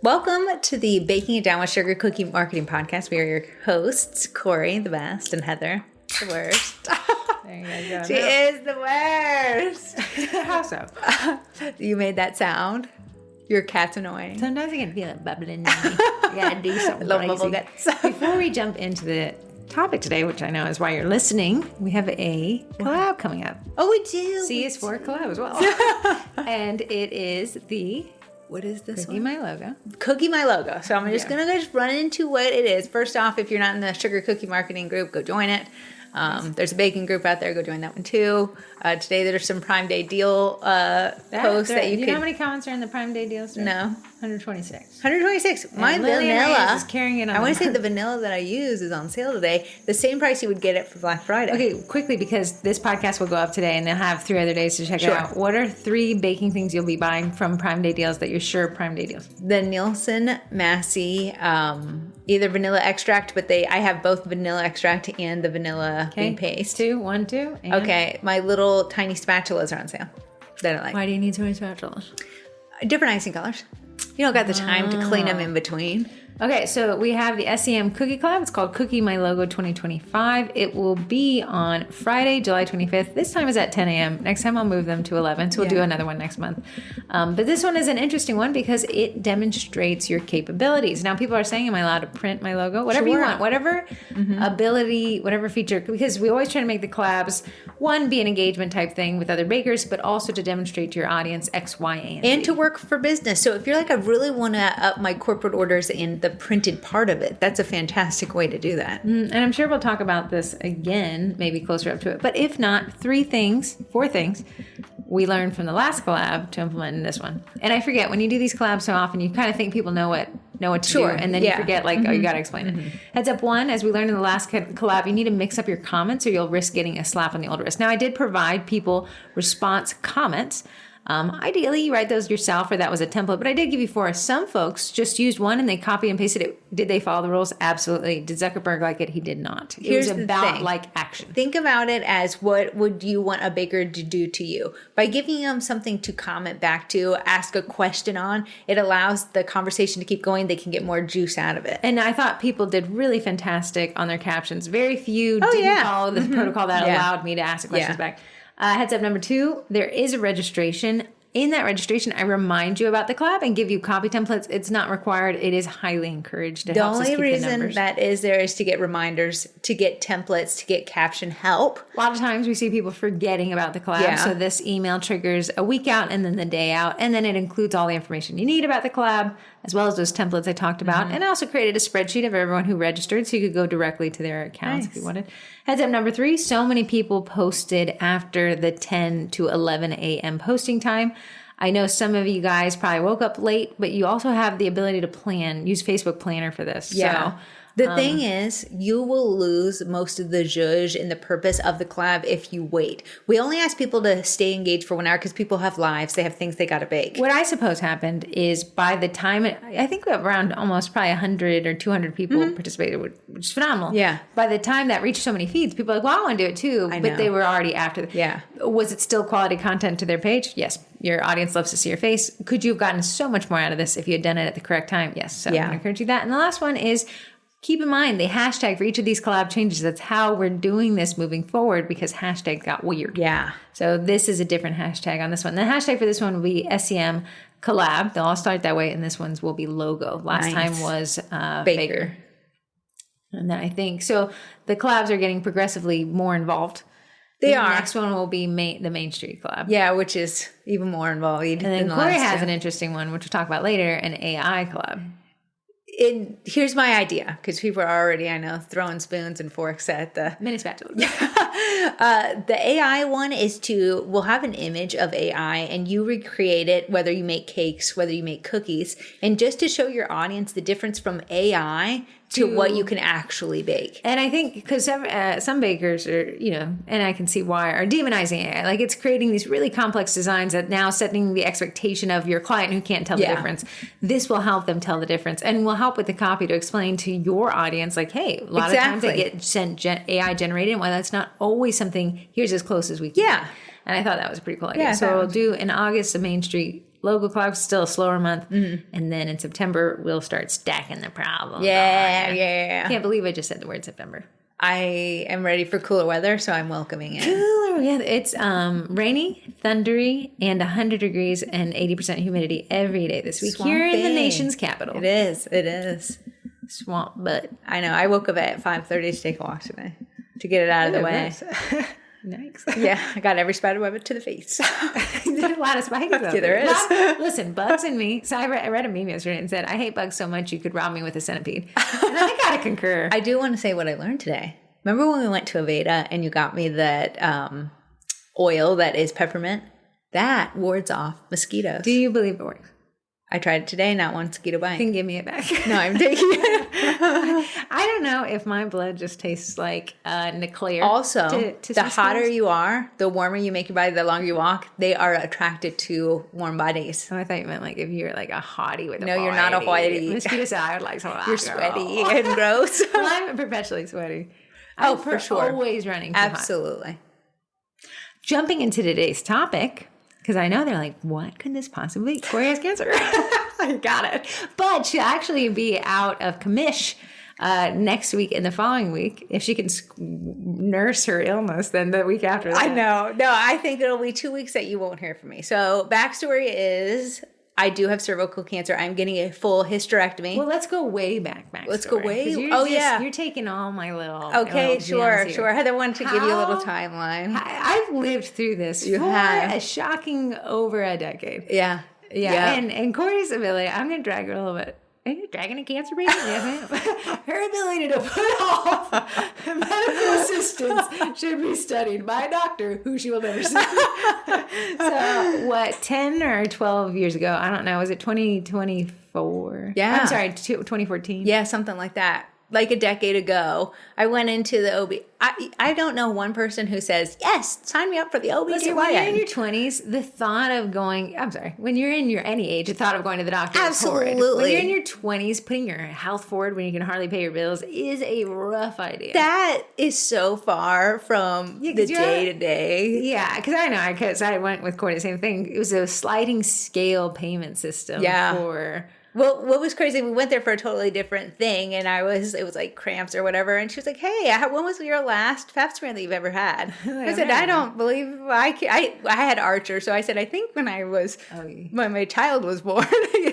Welcome to the Baking It Down with Sugar Cookie Marketing Podcast. We are your hosts, Corrie, the best, and Heather, the worst. There you guys go. She is the worst. How so? You made that sound. Your cat's annoying. Sometimes I can feel it bubbling in me. I gotta do something crazy. Before we jump into the topic today, which I know is why you're listening, we have a collab coming up. Oh, we do. C is for collab as well. And it is the... What is this Cookie My Logo. Cookie My Logo. So I'm just going to just run into what it is. First off, if you're not in the Sugar Cookie Marketing group, go join it. There's a baking group out there. Go join that one too. Today there's some Prime Day deal posts that you Do you know how many comments are in the Prime Day deals? No. 126. 126. My Lillian vanilla Reyes is carrying it on. I want to say the vanilla that I use is on sale today. The same price you would get it for Black Friday. Okay, quickly, because this podcast will go up today and they'll have 3 other days to check it out. What are 3 baking things you'll be buying from Prime Day deals that you're sure Prime Day deals? The Nielsen Massey, either vanilla extract, but I have both vanilla extract and the vanilla bean paste. 1, 2. And Okay, my little tiny spatulas are on sale. That I like. why do you need so many spatulas? Different icing colors. You don't got the time to clean them in between. Okay, so we have the SEM Cookie Collab. It's called Cookie My Logo 2025. It will be on Friday, July 25th. This time is at 10 a.m. Next time I'll move them to 11, so we'll do another one next month. But this one is an interesting one because it demonstrates your capabilities. Now, people are saying, am I allowed to print my logo? Whatever you want, whatever ability, whatever feature, because we always try to make the collabs, one, be an engagement type thing with other bakers, but also to demonstrate to your audience X, Y, and Z. And to work for business. So if you're like, I really want to up my corporate orders in the printed part of it, that's a fantastic way to do that. And I'm sure we'll talk about this again, maybe closer up to it. But if not, 4 things we learned from the last collab to implement in this one. And I forget, when you do these collabs so often, you kind of think people know what to do. And then you forget, like, oh, you got to explain it. Heads up 1, as we learned in the last collab, you need to mix up your comments or you'll risk getting a slap on the old wrist. Now, I did provide people response comments. Ideally, you write those yourself, or that was a template, but I did give you 4. Some folks just used one and they copy and pasted it. Did they follow the rules? Absolutely. Did Zuckerberg like it? He did not. Here's it was about like action. Think about it as, what would you want a baker to do to you? By giving them something to comment back to, ask a question on, it allows the conversation to keep going. They can get more juice out of it. And I thought people did really fantastic on their captions. Very few didn't follow the protocol that allowed me to ask the questions back. Heads up number 2, there is a registration. In that registration, I remind you about the collab and give you copy templates. It's not required. It is highly encouraged. The only reason that is there is to get reminders, to get templates, to get caption help. A lot of times we see people forgetting about the collab. So this email triggers a week out and then the day out. And then it includes all the information you need about the collab, as well as those templates I talked about. And I also created a spreadsheet of everyone who registered so you could go directly to their accounts if you wanted. Heads up number 3, so many people posted after the 10 to 11 a.m. posting time. I know some of you guys probably woke up late, but you also have the ability to use Facebook Planner for this. Yeah. So, the thing is, you will lose most of the zhuzh and the purpose of the collab if you wait. We only ask people to stay engaged for 1 hour because people have lives. They have things they got to bake. What I suppose happened is by the time, I think we have around almost probably 100 or 200 people participated, which is phenomenal. Yeah. By the time that reached so many feeds, people are like, well, I want to do it too. But they were already after. Was it still quality content to their page? Yes. Your audience loves to see your face. Could you have gotten so much more out of this if you had done it at the correct time? Yes. So I encourage you that. And the last one is, keep in mind the hashtag for each of these collab changes. That's how we're doing this moving forward because hashtags got weird. Yeah. So this is a different hashtag on this one. The hashtag for this one will be SEM collab. They'll all start that way. And this one's will be logo. Last time was baker. And then I think, so the collabs are getting progressively more involved. They are. The next one will be the Main Street collab. Yeah, which is even more involved. And then Corrie has an interesting one, which we'll talk about later, an AI collab. Here's my idea, because people are already, I know, throwing spoons and forks at the mini spatula. The AI one is we'll have an image of AI and you recreate it, whether you make cakes, whether you make cookies, and just to show your audience the difference from AI to what you can actually bake. And I think because some bakers are, and I can see why, are demonizing AI. Like, it's creating these really complex designs that now setting the expectation of your client who can't tell the difference. This will help them tell the difference and will help with the copy to explain to your audience, like, hey, a lot of times they get sent AI generated, and while that's not always something, here's as close as we can. Yeah. And I thought that was a pretty cool idea. So we'll do in August a Main Street local clocks, still a slower month. And then in September, we'll start stacking the problem. Yeah. Can't believe I just said the word September. I am ready for cooler weather, so I'm welcoming it. Cooler, yeah. It's rainy, thundery, and 100 degrees and 80% humidity every day this week here in the nation's capital. It is. Swamp butt. I know. I woke up at 5:30 to take a walk today to get it out of the way. Nice. Yeah, I got every spider web to the face. There's a lot of spiders out Yeah, there is. Listen, bugs and me. So I read a meme yesterday and said, I hate bugs so much you could rob me with a centipede. And I gotta concur. I do want to say what I learned today. Remember when we went to Aveda and you got me that oil that is peppermint? That wards off mosquitoes. Do you believe it works? I tried it today, not one mosquito bite. Then give me it back. No, I'm taking it. I don't know if my blood just tastes like Niclair. Also, to the hotter you are, the warmer you make your body, the longer you walk, they are attracted to warm bodies. Oh, I thought you meant like if you're like a hottie with a No, you're not a whitey. Mosquito said I would like some of that. You're sweaty and gross. Well, I'm perpetually sweaty. Oh, for sure. Always running too hot. Absolutely. Jumping into today's topic, because I know they're like, what could this possibly be? Corrie has cancer. I got it. But she'll actually be out of commish next week and the following week. If she can nurse her illness, then the week after that. I know. No, I think it'll be 2 weeks that you won't hear from me. So backstory is I do have cervical cancer. I'm getting a full hysterectomy. Well, let's go way back. Let's go way. Yeah. You're taking all my little. Okay, sure. I wanted to give you a little timeline. I've lived through this for a shocking over a decade. Yeah. And Corrie's ability, I'm going to drag her a little bit. Are you dragging a cancer patient? Yes, ma'am. Her ability to put off medical assistance should be studied by a doctor who she will never see. So, 10 or 12 years ago? I don't know. Was it 2024? Yeah. I'm sorry, 2014? Yeah, something like that. Like a decade ago, I went into the OB. I don't know one person who says, yes, sign me up for the OBGYN. Listen, when you're in your 20s, the thought of going, when you're in your any age, the thought of going to the doctor is horrid. Absolutely. When you're in your 20s, putting your health forward when you can hardly pay your bills is a rough idea. That is so far from the day-to-day. Yeah, because I went with Corey, the same thing. It was a sliding scale payment system for... Well, what was crazy, we went there for a totally different thing, and it was like cramps or whatever, and she was like, hey, when was your last pap smear that you've ever had? I said, I don't believe I had Archer, so I said, I think when my child was born,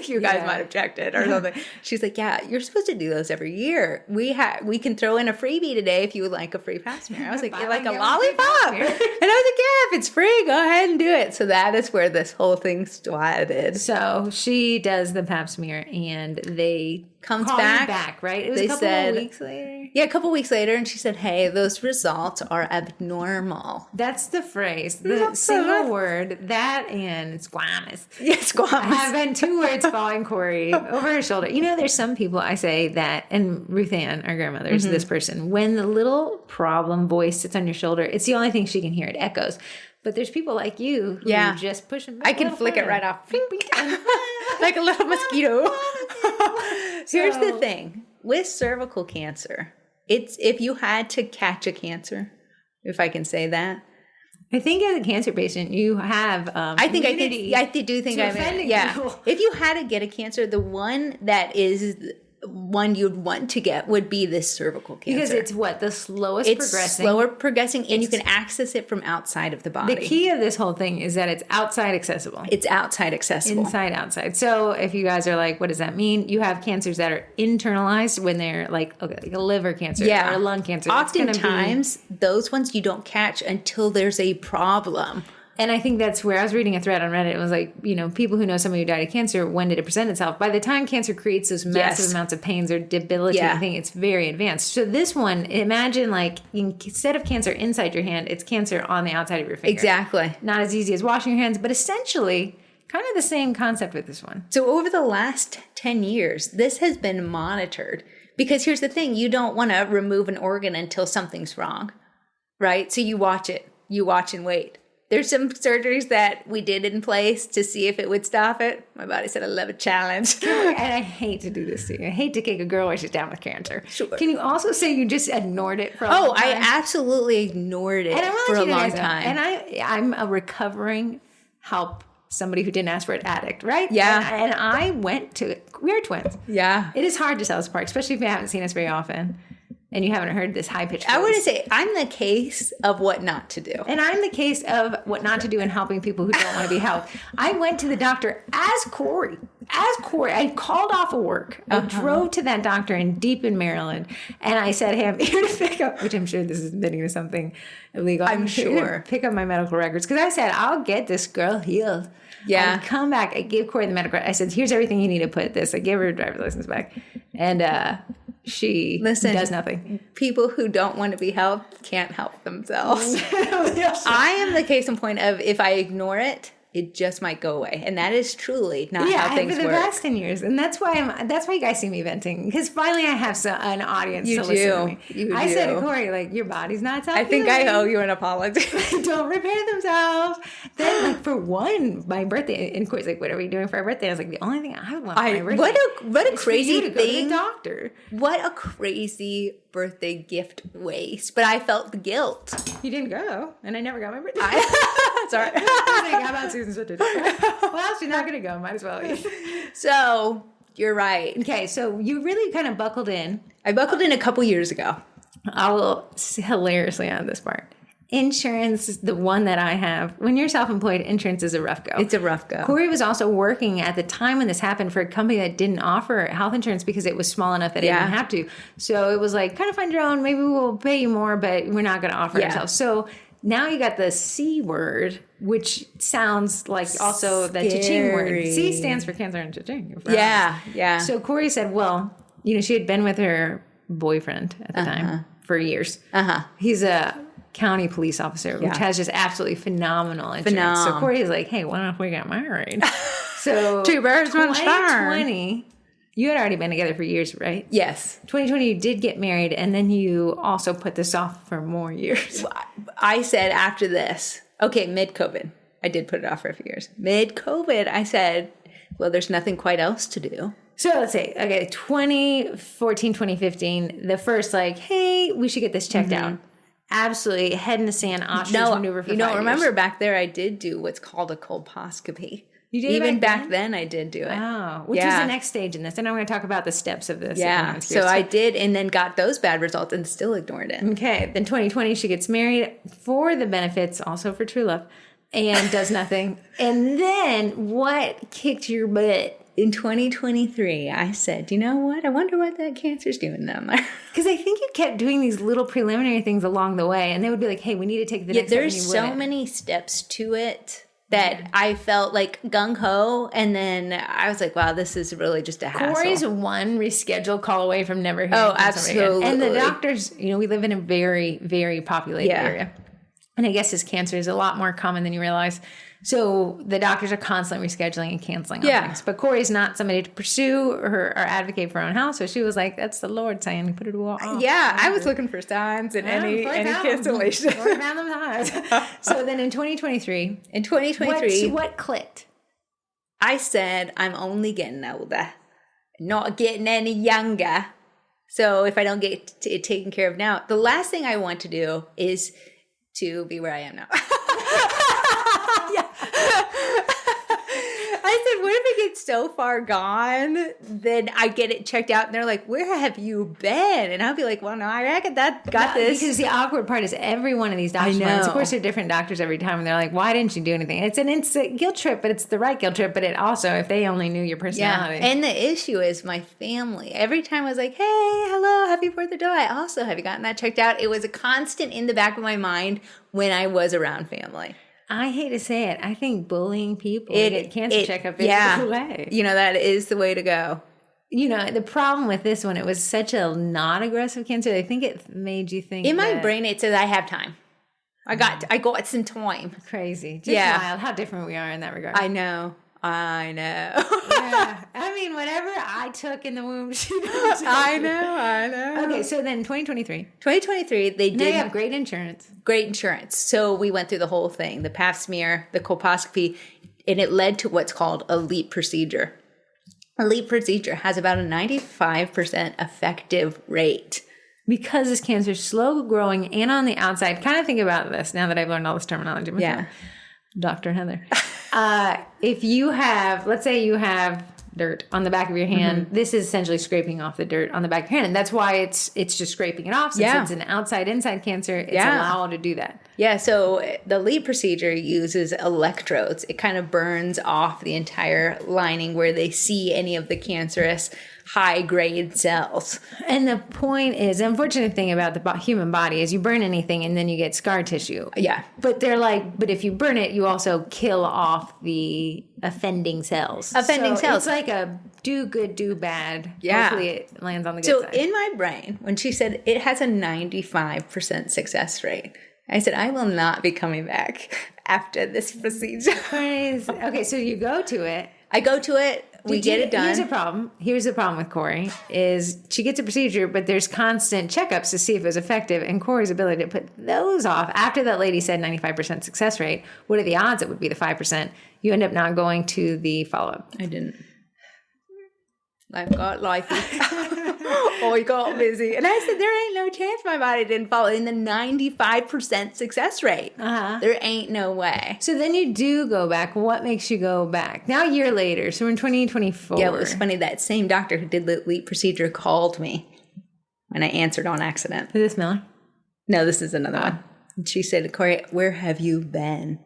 you guys might have checked it or something. She's like, yeah, you're supposed to do those every year. We can throw in a freebie today if you would like a free pap smear. I was like, like a lollipop? And I was like, yeah, if it's free, go ahead and do it. So that is where this whole thing started. So she does the pap smear. And they comes call back, right? It was a couple of weeks later. Yeah, a couple weeks later, and she said, hey, those results are abnormal. That's the phrase. The single word, that and squamous. Yeah, squamous. Have been 2 words following Corrie over her shoulder. You know, there's some people I say that, and Ruth Ann, our grandmother, is this person. When the little problem voice sits on your shoulder, it's the only thing she can hear. It echoes. But there's people like you who just push them back. I can flick it right off. Like a little mosquito. Here's the thing. With cervical cancer, it's if you had to catch a cancer, if I can say that. I think as a cancer patient, you have I do think if you had to get a cancer, the one that is one you'd want to get would be this cervical cancer. Because it's the slowest progressing, and you can access it from outside of the body. The key of this whole thing is that it's outside accessible. It's outside accessible. Inside, outside. So if you guys are like, what does that mean? You have cancers that are internalized when they're like a liver cancer or a lung cancer. Oftentimes, those ones you don't catch until there's a problem. And I think that's where I was reading a thread on Reddit. It was like, people who know somebody who died of cancer, when did it present itself? By the time cancer creates those massive amounts of pains or debilitating thing, it's very advanced. So this one, imagine like instead of cancer inside your hand, it's cancer on the outside of your finger. Exactly. Not as easy as washing your hands, but essentially kind of the same concept with this one. So over the last 10 years, this has been monitored. Because here's the thing, you don't want to remove an organ until something's wrong, right? So you watch it. You watch and wait. There's some surgeries that we did in place to see if it would stop it. My body said, I love a challenge. And I hate to do this to you. I hate to kick a girl while she's down with cancer. Sure. Can you also say you just ignored it for a long time? I absolutely ignored it for a long time. And I'm a recovering somebody who didn't ask for it addict, right? Yeah. And I went to, we are twins. Yeah. It is hard to tell us apart, especially if you haven't seen us very often and you haven't heard this high-pitched voice. I want to say I'm the case of what not to do. And I'm the case of what not to do in helping people who don't want to be helped. I went to the doctor as Corrie. I called off of work. I drove to that doctor deep in Maryland. And I said, hey, I'm here to pick up, which I'm sure this is admitting to something illegal. I'm sure. Pick up my medical records. Because I said, I'll get this girl healed. Yeah. I come back. I gave Corrie the medical records. I said, here's everything you need to put this. I gave her a driver's license back. And she does nothing. People who don't want to be helped can't help themselves. I am the case in point of if I ignore it, it just might go away, and that is truly not how things work. Yeah, I've been the 10 years, and that's why you guys see me venting, because finally I have an audience to listen to me. I said to Corrie, like, your body's not self-healing. I think I owe you an apology. Don't repair themselves. Then, like, for one, my birthday, and Corrie's like, what are we doing for our birthday? I was like, the only thing I want for my birthday what a crazy thing. Go to the doctor. What a crazy birthday gift waste, but I felt the guilt. You didn't go, and I never got my birthday. Sorry. How about Susan's birthday? Well, she's not going to go. Might as well. So, you're right. Okay, so you really kind of buckled in. I buckled in a couple years ago. I will hilariously add this part. Insurance is the one that I have. When you're self-employed, insurance is a rough go. It's a rough go. Corrie was also working at the time when this happened for a company that didn't offer health insurance because it was small enough that it didn't have to. So it was like, kind of find your own. Maybe we'll pay you more, but we're not going to offer it ourselves. So now you got the C word, which sounds like also the cha-ching word. C stands for cancer and cha-ching. Yeah. So Corrie said, well, she had been with her boyfriend at the time for years. He's a county police officer, which has just absolutely phenomenal insurance. So Corrie's like, hey, why don't we get married? So two birds, one stone. 2020, you had already been together for years, right? Yes. 2020, you did get married, and then you also put this off for more years. I said after this, okay, mid-COVID, I did put it off for a few years. Mid-COVID, I said, well, there's nothing quite else to do. So let's say, okay, 2014, 2015, the first like, hey, we should get this checked out. Absolutely, head in the sand, ostrich maneuver for 5 years. Remember back there I did do what's called a colposcopy. You did even back then I did do it. Oh, which was the next stage in this. And I'm going to talk about the steps of this. Yeah, so I did and then got those bad results and still ignored it. Okay, then 2020 she gets married for the benefits, also for true love, and does nothing. And then what kicked your butt? In 2023, I said, you know what? I wonder what that cancer's doing down there. Because I think you kept doing these little preliminary things along the way, and they would be like, hey, we need to take the next step. There's so many steps to it that I felt like gung-ho, and then I was like, wow, this is really just a hassle. Corrie's one reschedule call away from never hearing from absolutely. And the doctors, we live in a very, very populated area. And I guess this cancer is a lot more common than you realize. So the doctors are constantly rescheduling and canceling on things. But Corrie's not somebody to pursue or advocate for her own health. So she was like, that's the Lord saying, put it all off. Yeah, I was looking for signs and any cancellation. So then in 2023. What clicked? I said, I'm only getting older, not getting any younger. So if I don't get it taken care of now, the last thing I want to do is to be where I am now. I said, what if it gets so far gone, then I get it checked out, and they're like, where have you been? And I'll be like, well, no, I got this. Because the awkward part is every one of these doctors, of course, they're different doctors every time, and they're like, why didn't you do anything? It's an instant guilt trip, but it's the right guilt trip, but it also, if they only knew your personality. Yeah. And the issue is my family. Every time I was like, hey, hello, happy 4th of July. Also, have you gotten that checked out? It was a constant in the back of my mind when I was around family. I hate to say it. I think bullying people to get cancer checkup is the way. That is the way to go. The problem with this one, it was such a non-aggressive cancer. I think it made you think in my brain, it says I have time. I got some time. Crazy. Just wild how different we are in that regard. I know. Yeah. I mean, whatever I took in the womb, she knows. I know. Okay, so then 2023. They did have great insurance. Great insurance. So we went through the whole thing, the pap smear, the colposcopy, and it led to what's called a LEAP procedure. A LEAP procedure has about a 95% effective rate. Because this cancer is slow growing and on the outside. Kind of think about this now that I've learned all this terminology. Yeah. Dr. Heather. If you have, let's say you have dirt on the back of your hand, this is essentially scraping off the dirt on the back of your hand. And that's why it's just scraping it off. Since it's an outside-inside cancer, it's allowed to do that. Yeah, so the LEAP procedure uses electrodes. It kind of burns off the entire lining where they see any of the cancerous high-grade cells. And the point is, the unfortunate thing about the human body is you burn anything and then you get scar tissue. Yeah. But they're like, but if you burn it, you also kill off the offending cells. It's like a do good, do bad. Yeah. Hopefully it lands on the good side. So in my brain, when she said it has a 95% success rate, I said, I will not be coming back after this procedure. Okay, so you go to it. I go to it. We get it done. Here's the problem with Corrie is she gets a procedure, but there's constant checkups to see if it was effective. And Corrie's ability to put those off after that lady said 95% success rate. What are the odds it would be the 5%? You end up not going to the follow-up. I didn't. I've got life. Oh, he got busy. And I said, there ain't no chance my body didn't follow in the 95% success rate. There ain't no way. So then you do go back. What makes you go back? Now a year later, so we're in 2024. Yeah, it was funny. That same doctor who did the LEAP procedure called me and I answered on accident. Is this Miller? No, this is another one. And she said, Corrie, where have you been?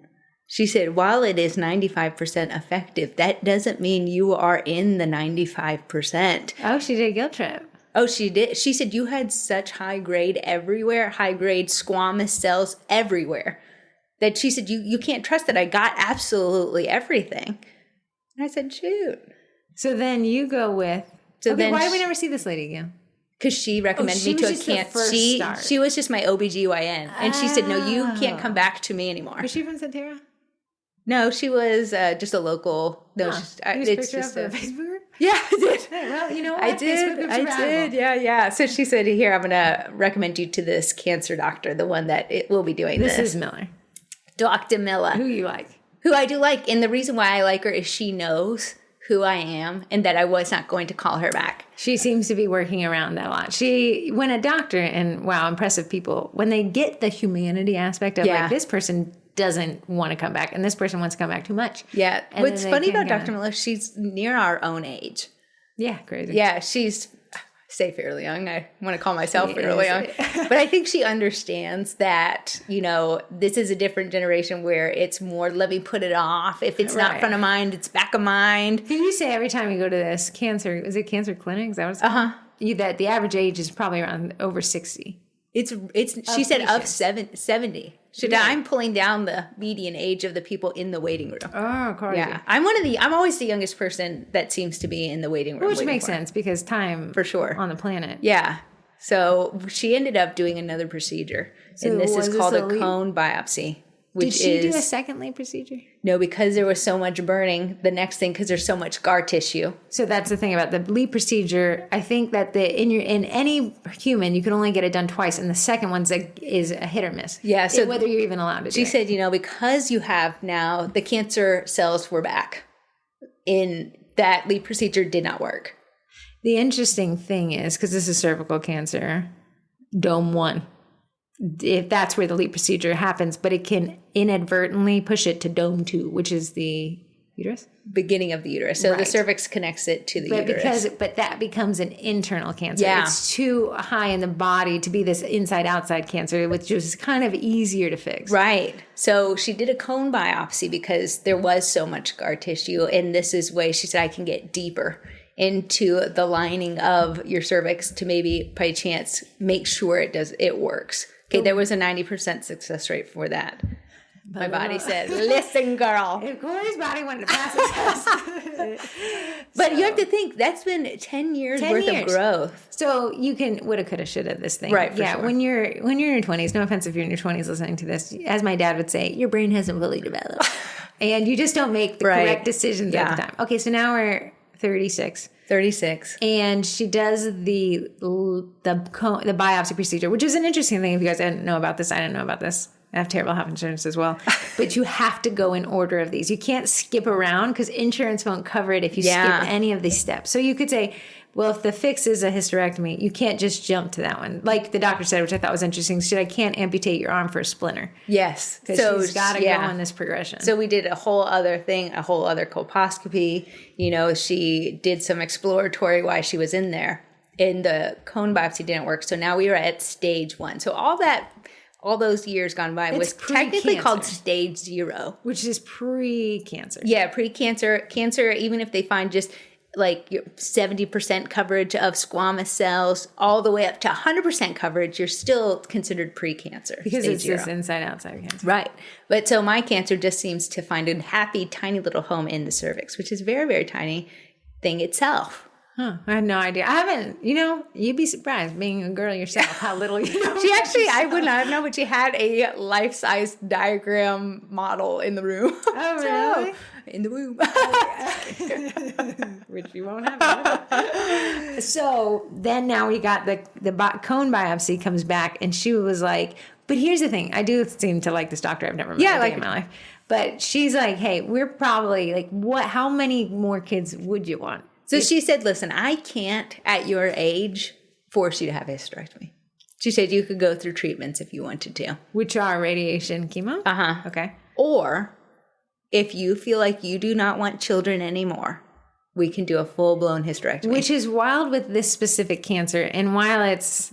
She said, while it is 95% effective, that doesn't mean you are in the 95%. Oh, she did a guilt trip. Oh, she did. She said you had such high grade everywhere, high grade squamous cells everywhere, that she said, you can't trust that I got absolutely everything. And I said, shoot. So then you go with, why do we never see this lady again? Because she recommended me to a cancer. She was just my OBGYN. And she said, no, you can't come back to me anymore. Was she from Centera? No, she was just a local. No, it's just a Facebook group. Yeah, I did. Hey, well, you know what? I did. Yeah. So she said, here, I'm going to recommend you to this cancer doctor, the one that will be doing this. This is Miller. Dr. Miller. Who you like? Who I do like. And the reason why I like her is she knows who I am and that I was not going to call her back. She seems to be working around that a lot. When a doctor, and wow, impressive people, when they get the humanity aspect of like this person doesn't want to come back and this person wants to come back too much. Yeah. What's funny about Dr. Miller, she's near our own age. Yeah, crazy. Yeah, she's, say fairly young. I want to call myself fairly young. But I think she understands that, this is a different generation where it's more, let me put it off. If it's not front of mind, it's back of mind. Can you say every time you go to this cancer clinic? Is that what it's called? That the average age is probably around over 60. She said of 70. I'm pulling down the median age of the people in the waiting room. Oh, crazy. Yeah. I'm always the youngest person that seems to be in the waiting room. Which makes sense because time for sure on the planet. Yeah. So she ended up doing another procedure. And this is called a cone biopsy. Did she do a second LEAP procedure? No, because there was so much burning. The next thing, because there's so much scar tissue. So that's the thing about the LEAP procedure. I think that in any human, you can only get it done twice, and the second one is a hit or miss. Yeah, so whether you're even allowed to do it. She said, because you have now the cancer cells were back, in that LEAP procedure did not work. The interesting thing is, because this is cervical cancer, Dome 1. If that's where the LEAP procedure happens, but it can inadvertently push it to Dome 2, which is the uterus? Beginning of the uterus. So the cervix connects it to the uterus. But that becomes an internal cancer. Yeah. It's too high in the body to be this inside-outside cancer, which is kind of easier to fix. Right. So she did a cone biopsy because there was so much scar tissue, and this is way she said I can get deeper into the lining of your cervix to maybe, by chance, make sure it works. Okay, there was a 90% success rate for that. My body said, listen, girl. If Corrie's body wanted to pass the test. But you have to think, that's been 10 years worth of growth. So you can woulda, coulda, shoulda this thing. Right, for sure. When you're in your 20s, no offense if you're in your 20s listening to this, as my dad would say, your brain hasn't fully developed. And you just don't make the correct decisions at the time. Okay, so now we're 36. And she does the biopsy procedure, which is an interesting thing. If you guys didn't know about this, I didn't know about this. I have terrible health insurance as well. But you have to go in order of these. You can't skip around because insurance won't cover it if you skip any of these steps. So you could say, well, if the fix is a hysterectomy, you can't just jump to that one. Like the doctor said, which I thought was interesting, she said, I can't amputate your arm for a splinter. Yes. Because she's got to go on this progression. So we did a whole other thing, a whole other colposcopy. You know, she did some exploratory while she was in there. And the cone biopsy didn't work. So now we are at stage 1. So all those years gone by was technically called stage 0. Which is pre-cancer. Yeah, pre-cancer. Cancer, even if they find just like 70% coverage of squamous cells all the way up to 100% coverage, you're still considered pre-cancer. Because it's this inside-outside cancer. Right. But so my cancer just seems to find a happy, tiny little home in the cervix, which is very, very tiny thing itself. Huh. I had no idea. I haven't, you'd be surprised being a girl yourself how little you know. She actually, I would not know, but she had a life-size diagram model in the room. Oh, really? So, in the womb. Which you won't have. So then now we got the cone biopsy comes back, and she was like, but here's the thing. I do seem to like this doctor. I've never met a day in my life. But she's like, hey, we're probably like, how many more kids would you want? So she said, listen, I can't, at your age, force you to have a hysterectomy. She said you could go through treatments if you wanted to. Which are radiation, chemo? Uh-huh. Okay. Or if you feel like you do not want children anymore, we can do a full-blown hysterectomy. Which is wild with this specific cancer. And while it's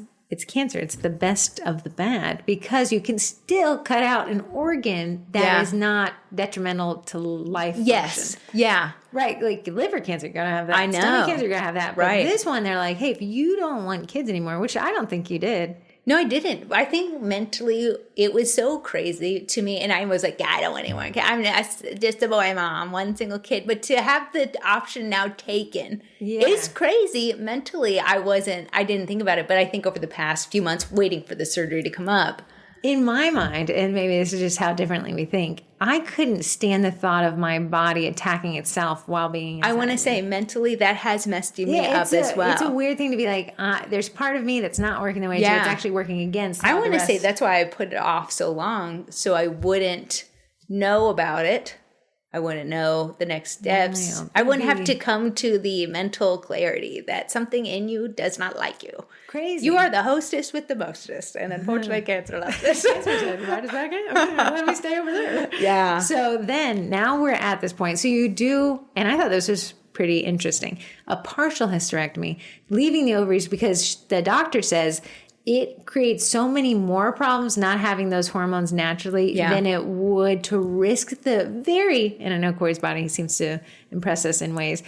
cancer, it's the best of the bad because you can still cut out an organ that is not detrimental to life Yes. function. Yeah. Right. Like liver cancer, you're going to have that. I know. Stomach cancer, you're going to have that. But right. This one, they're like, hey, if you don't want kids anymore, which I don't think you did. No, I didn't. I think mentally it was so crazy to me. And I was like, I don't want any more kids. I'm just a boy mom, one single kid. But to have the option now taken is crazy. Mentally, I didn't think about it. But I think over the past few months, waiting for the surgery to come up. In my mind, and maybe this is just how differently we think, I couldn't stand the thought of my body attacking itself while being inside. I want to say mentally that has messed me up as well. It's a weird thing to be like, there's part of me that's not working the way it's actually working against. I want to say that's why I put it off so long, so I wouldn't know about it. I wouldn't know the next steps. I wouldn't have to come to the mental clarity that something in you does not like you. Crazy. You are the hostess with the mostest, and unfortunately, cancer loves this. Cancer said, right is back in? Okay, let me stay over there. Yeah. So then, now we're at this point. So you do, and I thought this was pretty interesting, a partial hysterectomy, leaving the ovaries because the doctor says it creates so many more problems not having those hormones naturally than it would to risk and I know Corey's body seems to impress us in ways,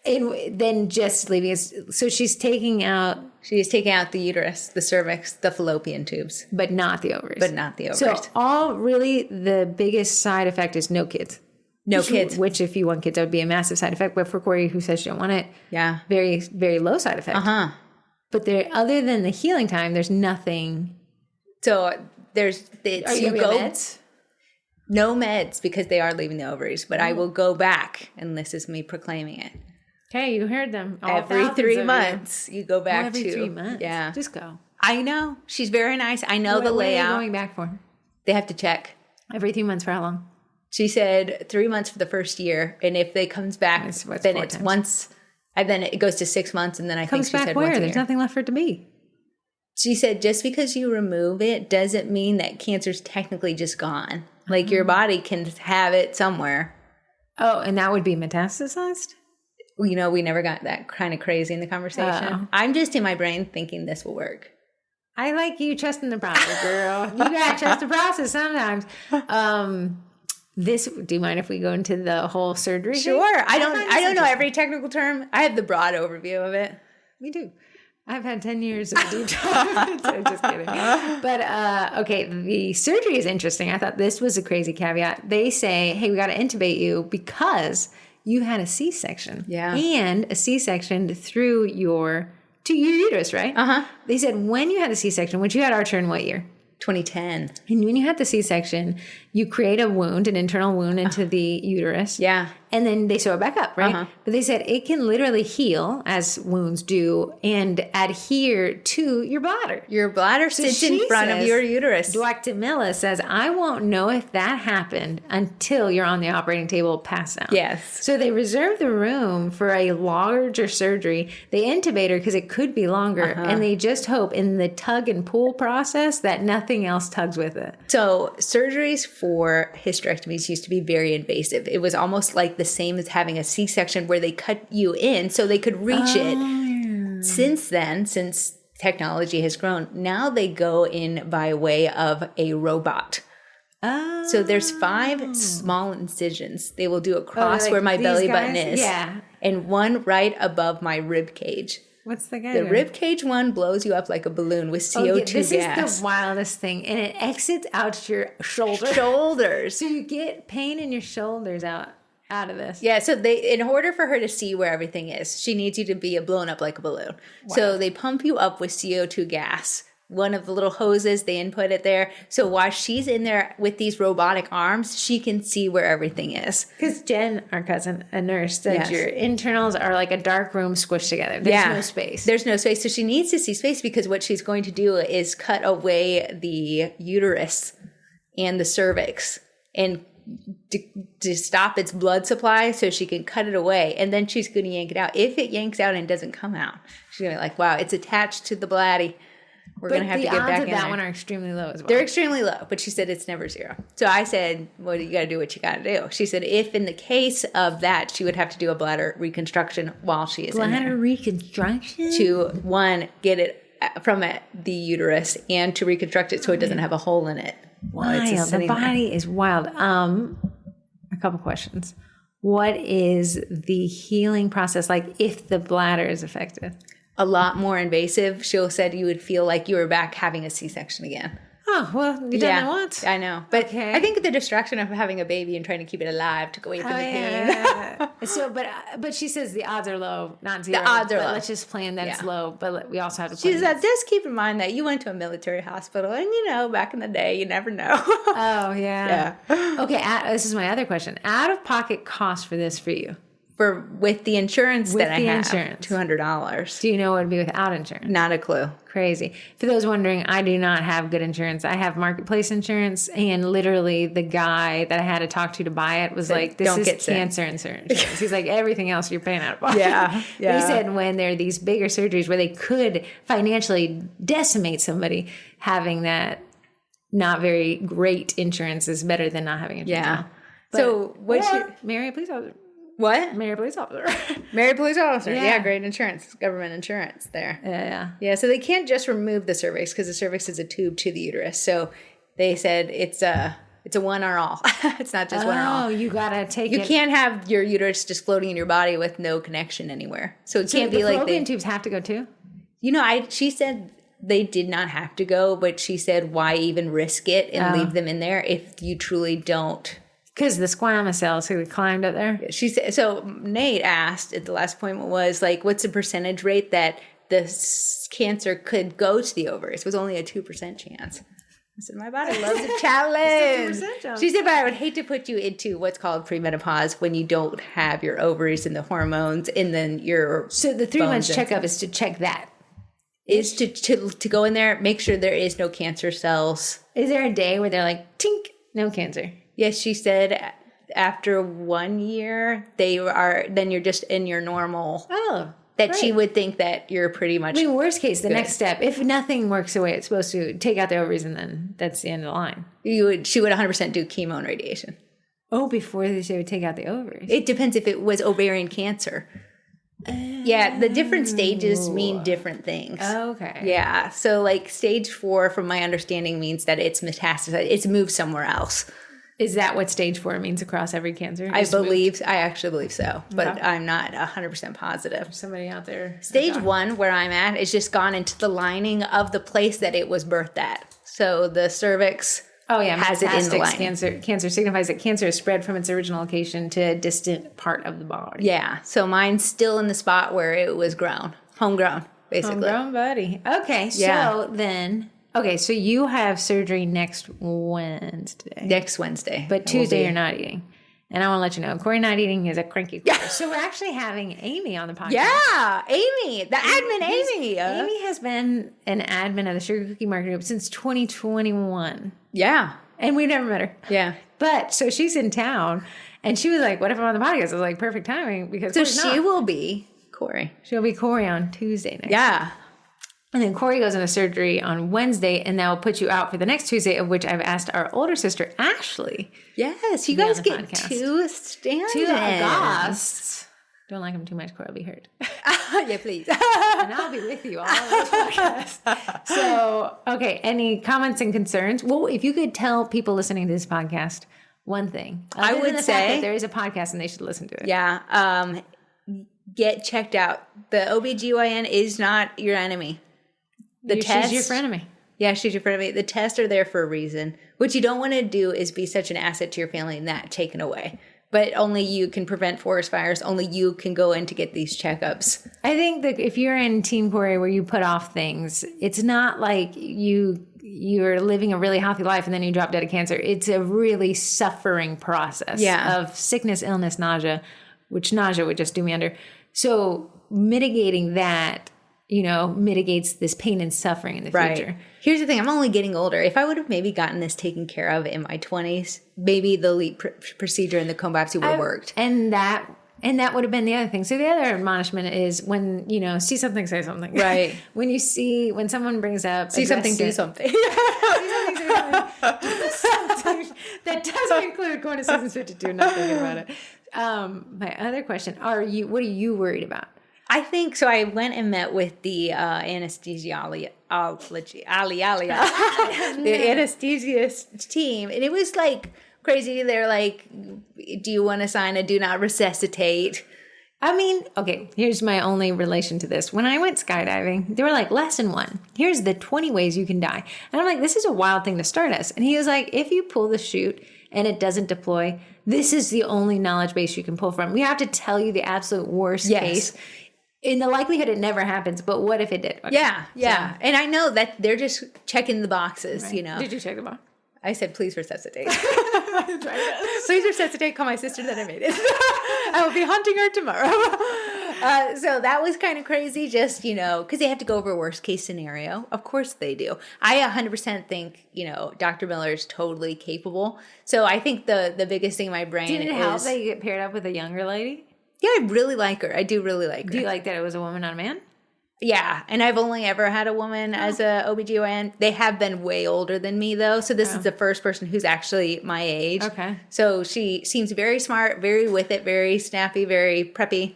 than just leaving us. So she's taking out the uterus, the cervix, the fallopian tubes. But not the ovaries. So the biggest side effect is no kids. No kids. Which if you want kids, that would be a massive side effect. But for Corey, who says she don't want it, very, very low side effect. Uh-huh. But other than the healing time, there's nothing. So Are you meds? No meds because they are leaving the ovaries. But I will go back, and this is me proclaiming it. Okay, you heard them. Every 3 months, you go back every 3 months. Yeah. Just go. I know. She's very nice. I know the layout. What are you going back for? They have to check. Every 3 months for how long? She said 3 months for the first year. And if they comes back, then it's once. And then it goes to 6 months. And then I think she said once a year. There's nothing left for it to be. She said just because you remove it doesn't mean that cancer's technically just gone. Like your body can have it somewhere. Oh, and that would be metastasized? We never got that kind of crazy in the conversation. I'm just in my brain thinking this will work. I like you trusting the process, girl. You gotta trust the process sometimes. Do you mind if we go into the whole surgery? Sure. thing? I don't know every technical term. I have the broad overview of it. Me too. I've had 10 years of deep dive. So just kidding. But, okay, the surgery is interesting. I thought this was a crazy caveat. They say, hey, we got to intubate you because you had a C-section. Yeah. And a C-section through your uterus, right? Uh-huh. They said when you had a C-section, which you had Archer in what year? 2010. And when you had the C-section, you create a wound, an internal wound into the uterus. Yeah. And then they sew it back up, right? But they said it can literally heal, as wounds do, and adhere to your bladder. Your bladder sits in front of your uterus. Dr. Miller says, I won't know if that happened until you're on the operating table passed out. Yes. So they reserve the room for a larger surgery. They intubate her because it could be longer. And they just hope in the tug and pull process that nothing else tugs with it. So surgeries for hysterectomies used to be very invasive. It was almost like the same as having a C-section where they cut you in so they could reach it. Yeah. Since then, since technology has grown, now they go in by way of a robot. Oh. So there's 5 small incisions. They will do across where my belly button is. Yeah. And one right above my rib cage. What's the guy The doing? rib cage one blows you up like a balloon with CO2 this gas. This is the wildest thing. And it exits out your shoulders. So you get pain in your shoulders out of this. Yeah, so they, in order for her to see where everything is, she needs you to be blown up like a balloon. Wow. So they pump you up with CO2 gas. One of the little hoses, they input it there. So while she's in there with these robotic arms, she can see where everything is. Because Jen, our cousin, a nurse, said your internals are like a dark room squished together. There's no space. There's no space. So she needs to see space because what she's going to do is cut away the uterus and the cervix and to stop its blood supply so she can cut it away. And then she's going to yank it out. If it yanks out and doesn't come out, she's going to be like, wow, it's attached to the bladdy. We're going to have to get back in there. The odds of that one are extremely low as well. They're extremely low, but she said it's never 0. So I said, well, you got to do what you got to do. She said if in the case of that, she would have to do a bladder reconstruction while she is in there. Bladder reconstruction? To, one, get it from the uterus and to reconstruct it so it doesn't have a hole in it. Wild. The body is wild. A couple questions. What is the healing process like if the bladder is affected? A lot more invasive. She said you would feel like you were back having a C-section again. Oh, well, you done that once. I know. But I think the distraction of having a baby and trying to keep it alive took away from the pain. Yeah. So, but she says the odds are low, not 0. The odds are low. Let's just plan that it's low, but we also have to plan. She said, just keep in mind that you went to a military hospital and, back in the day, you never know. Oh, yeah. Okay, this is my other question. Out-of-pocket cost for this for you? With the insurance that I have, $200. Do you know what it would be without insurance? Not a clue. Crazy. For those wondering, I do not have good insurance. I have marketplace insurance, and literally the guy that I had to talk to buy it was like, this is cancer insurance. He's like, everything else you're paying out of pocket. Yeah. They said when there are these bigger surgeries where they could financially decimate somebody, having that not very great insurance is better than not having insurance. Yeah. So Mary, please officer. What? Married police officer. Married police officer. Yeah, great insurance. Government insurance there. Yeah, so they can't just remove the cervix because the cervix is a tube to the uterus. So they said it's a one or all. It's not just one or all. Oh, you got to take it. You can't have your uterus just floating in your body with no connection anywhere. So it can't be like fallopian tubes have to go too? She said they did not have to go, but she said why even risk it and leave them in there if you truly don't. Because the squamous cells who climbed up there. She said. So Nate asked at the last appointment was like, what's the percentage rate that the cancer could go to the ovaries? It was only a 2% chance. I said, my body loves a challenge. She said, but I would hate to put you into what's called premenopause when you don't have your ovaries and the hormones and then your So the 3 months checkup is to check that. Is to go in there, make sure there is no cancer cells. Is there a day where they're like, tink, no cancer? Yes, she said after 1 year, then you're just in your normal. Oh, that right. She would think that you're pretty much. I mean, worst case, the next step, if nothing works the way it's supposed to, take out the ovaries and then that's the end of the line. She would 100% do chemo and radiation. Oh, before they would take out the ovaries. It depends if it was ovarian cancer. Yeah, the different stages mean different things. Okay. Yeah, so like stage 4, from my understanding, means that it's metastasized. It's moved somewhere else. Is that what stage 4 means across every cancer? I actually believe so, but I'm not 100% positive. Somebody out there. Stage 1, where I'm at, is just gone into the lining of the place that it was birthed at. So the cervix has it in the lining. Cancer signifies that cancer is spread from its original location to a distant part of the body. Yeah, so mine's still in the spot where it was homegrown, basically. Homegrown, buddy. Okay, so then... Okay, so you have surgery next Wednesday. Next Wednesday. But Tuesday you're not eating. And I want to let you know, Corrie not eating is a cranky Corrie. So we're actually having Amy on the podcast. Yeah, Amy, the admin Amy. Amy has been an admin of the Sugar Cookie Market Group since 2021. Yeah. And we never met her. Yeah. But so she's in town and she was like, what if I'm on the podcast? I was like, perfect timing because she will be Corrie. She'll be Corrie on Tuesday next. Yeah. And then Corrie goes into surgery on Wednesday, and that will put you out for the next Tuesday, of which I've asked our older sister, Ashley. Yes, you guys get two stand-ins. Two guests. Don't like them too much, Corrie. I'll be hurt. Yeah, please. And I'll be with you all of those podcasts. So, okay, any comments and concerns? Well, if you could tell people listening to this podcast one thing. I would say that there is a podcast and they should listen to it. Yeah. Get checked out. The OBGYN is not your enemy. She's your frenemy. Yeah, she's your frenemy. The tests are there for a reason. What you don't want to do is be such an asset to your family and that taken away. But only you can prevent forest fires. Only you can go in to get these checkups. I think that if you're in Team Corrie where you put off things, it's not like you're living a really healthy life and then you drop dead of cancer. It's a really suffering process of sickness, illness, nausea, which nausea would just do me under. So mitigating that, mitigates this pain and suffering in the future. Here's the thing. I'm only getting older. If I would have maybe gotten this taken care of in my 20s, maybe the LEAP procedure and the cone biopsy would have worked. And that would have been the other thing. So the other admonishment is when, see something, say something. Right. When someone brings up... See something, do something. See something, say something. That doesn't include going to Seasons 52, not thinking about it. My other question, what are you worried about? I think so. I went and met with the anesthesiologist, the anesthesiast team, and it was like crazy. They're like, "Do you want to sign a do not resuscitate?" I mean, okay. Here's my only relation to this. When I went skydiving, they were like, lesson 1. Here's the 20 ways you can die, and I'm like, this is a wild thing to start us. And he was like, if you pull the chute and it doesn't deploy, this is the only knowledge base you can pull from. We have to tell you the absolute worst case. In the likelihood it never happens, but what if it did? Okay. Yeah. So. And I know that they're just checking the boxes, Did you check the box? I said, please resuscitate. Please resuscitate. Call my sister that I made it. I will be hunting her tomorrow. So that was kind of crazy, just, because they have to go over a worst case scenario. Of course they do. I 100% think, Dr. Miller is totally capable. So I think the biggest thing in my brain is... Did it help that you get paired up with a younger lady? Yeah, I really like her. I do really like her. Do you like that it was a woman, not a man? Yeah, and I've only ever had a woman as a OBGYN. They have been way older than me, though, so this is the first person who's actually my age. Okay. So she seems very smart, very with it, very snappy, very preppy.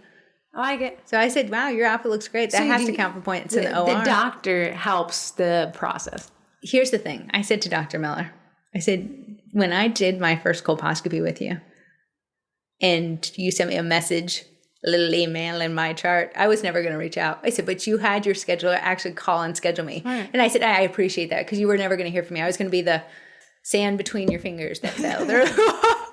I like it. So I said, wow, your outfit looks great. That has to count for points in the OR. The doctor helps the process. Here's the thing. I said to Dr. Miller, I said, when I did my first colposcopy with you, and you sent me a message, a little email in my chart, I was never going to reach out. I said, but you had your scheduler actually call and schedule me. Right. And I said, I appreciate that because you were never going to hear from me. I was going to be the sand between your fingers that fell.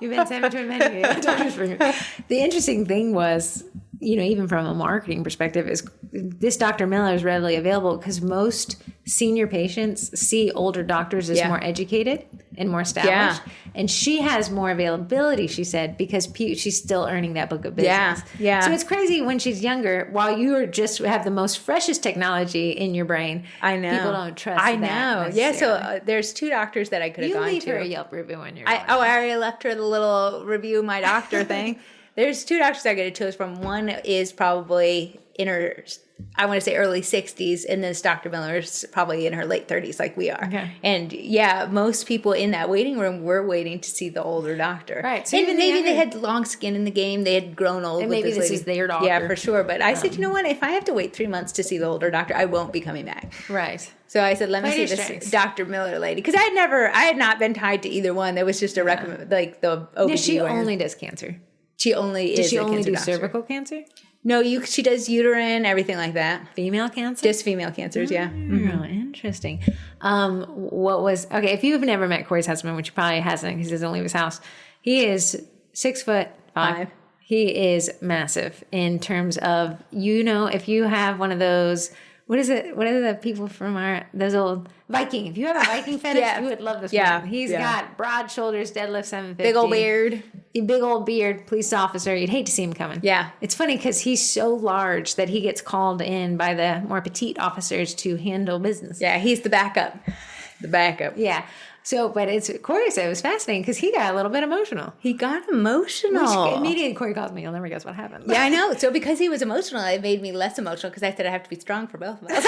You've been sand between many doctor's fingers. The interesting thing was, even from a marketing perspective, is this Dr. Miller is readily available because most senior patients see older doctors as more educated and more established. Yeah. And she has more availability, she said, because she's still earning that book of business. Yeah. So it's crazy when she's younger, while you are just have the most freshest technology in your brain. I know. People don't trust I know. Yeah, so there's 2 doctors that I could have gone to. You leave her a Yelp review when you're I already left her the little review my doctor thing. There's 2 doctors I get to choose from. One is probably in her, I want to say early 60s, and this Dr. Miller's probably in her late 30s, like we are. Okay. And yeah, most people in that waiting room were waiting to see the older doctor. Right. So and maybe they had long skin in the game. They had grown old. And with maybe this is their doctor. Yeah, for sure. But I said, you know what? If I have to wait 3 months to see the older doctor, I won't be coming back. Right. So I said, let me see this Dr. Miller lady. Because I had not been tied to either one. There was just a recommend, like the OBGYN. No, she only does cancer. She only Does she only do doctor. cervical cancer? No, she does uterine, everything like that. Female cancer? Just female cancers, yeah. Mm-hmm. Interesting. If you've never met Corrie's husband, which he probably hasn't because he doesn't leave his house, he is 6'5". He is massive in terms of, if you have one of those what is it? What are the people from those old Viking? If you have a Viking fetish, you would love this one. He's got broad shoulders, deadlift 750. Big old beard. Big old beard, police officer. You'd hate to see him coming. Yeah. It's funny because he's so large that he gets called in by the more petite officers to handle business. Yeah, he's the backup. The backup. Yeah. So, but Corey said it was fascinating because he got a little bit emotional. He got emotional. Which immediately Corey calls me. You'll never guess what happened. Yeah, I know. So because he was emotional, it made me less emotional because I said I have to be strong for both of us.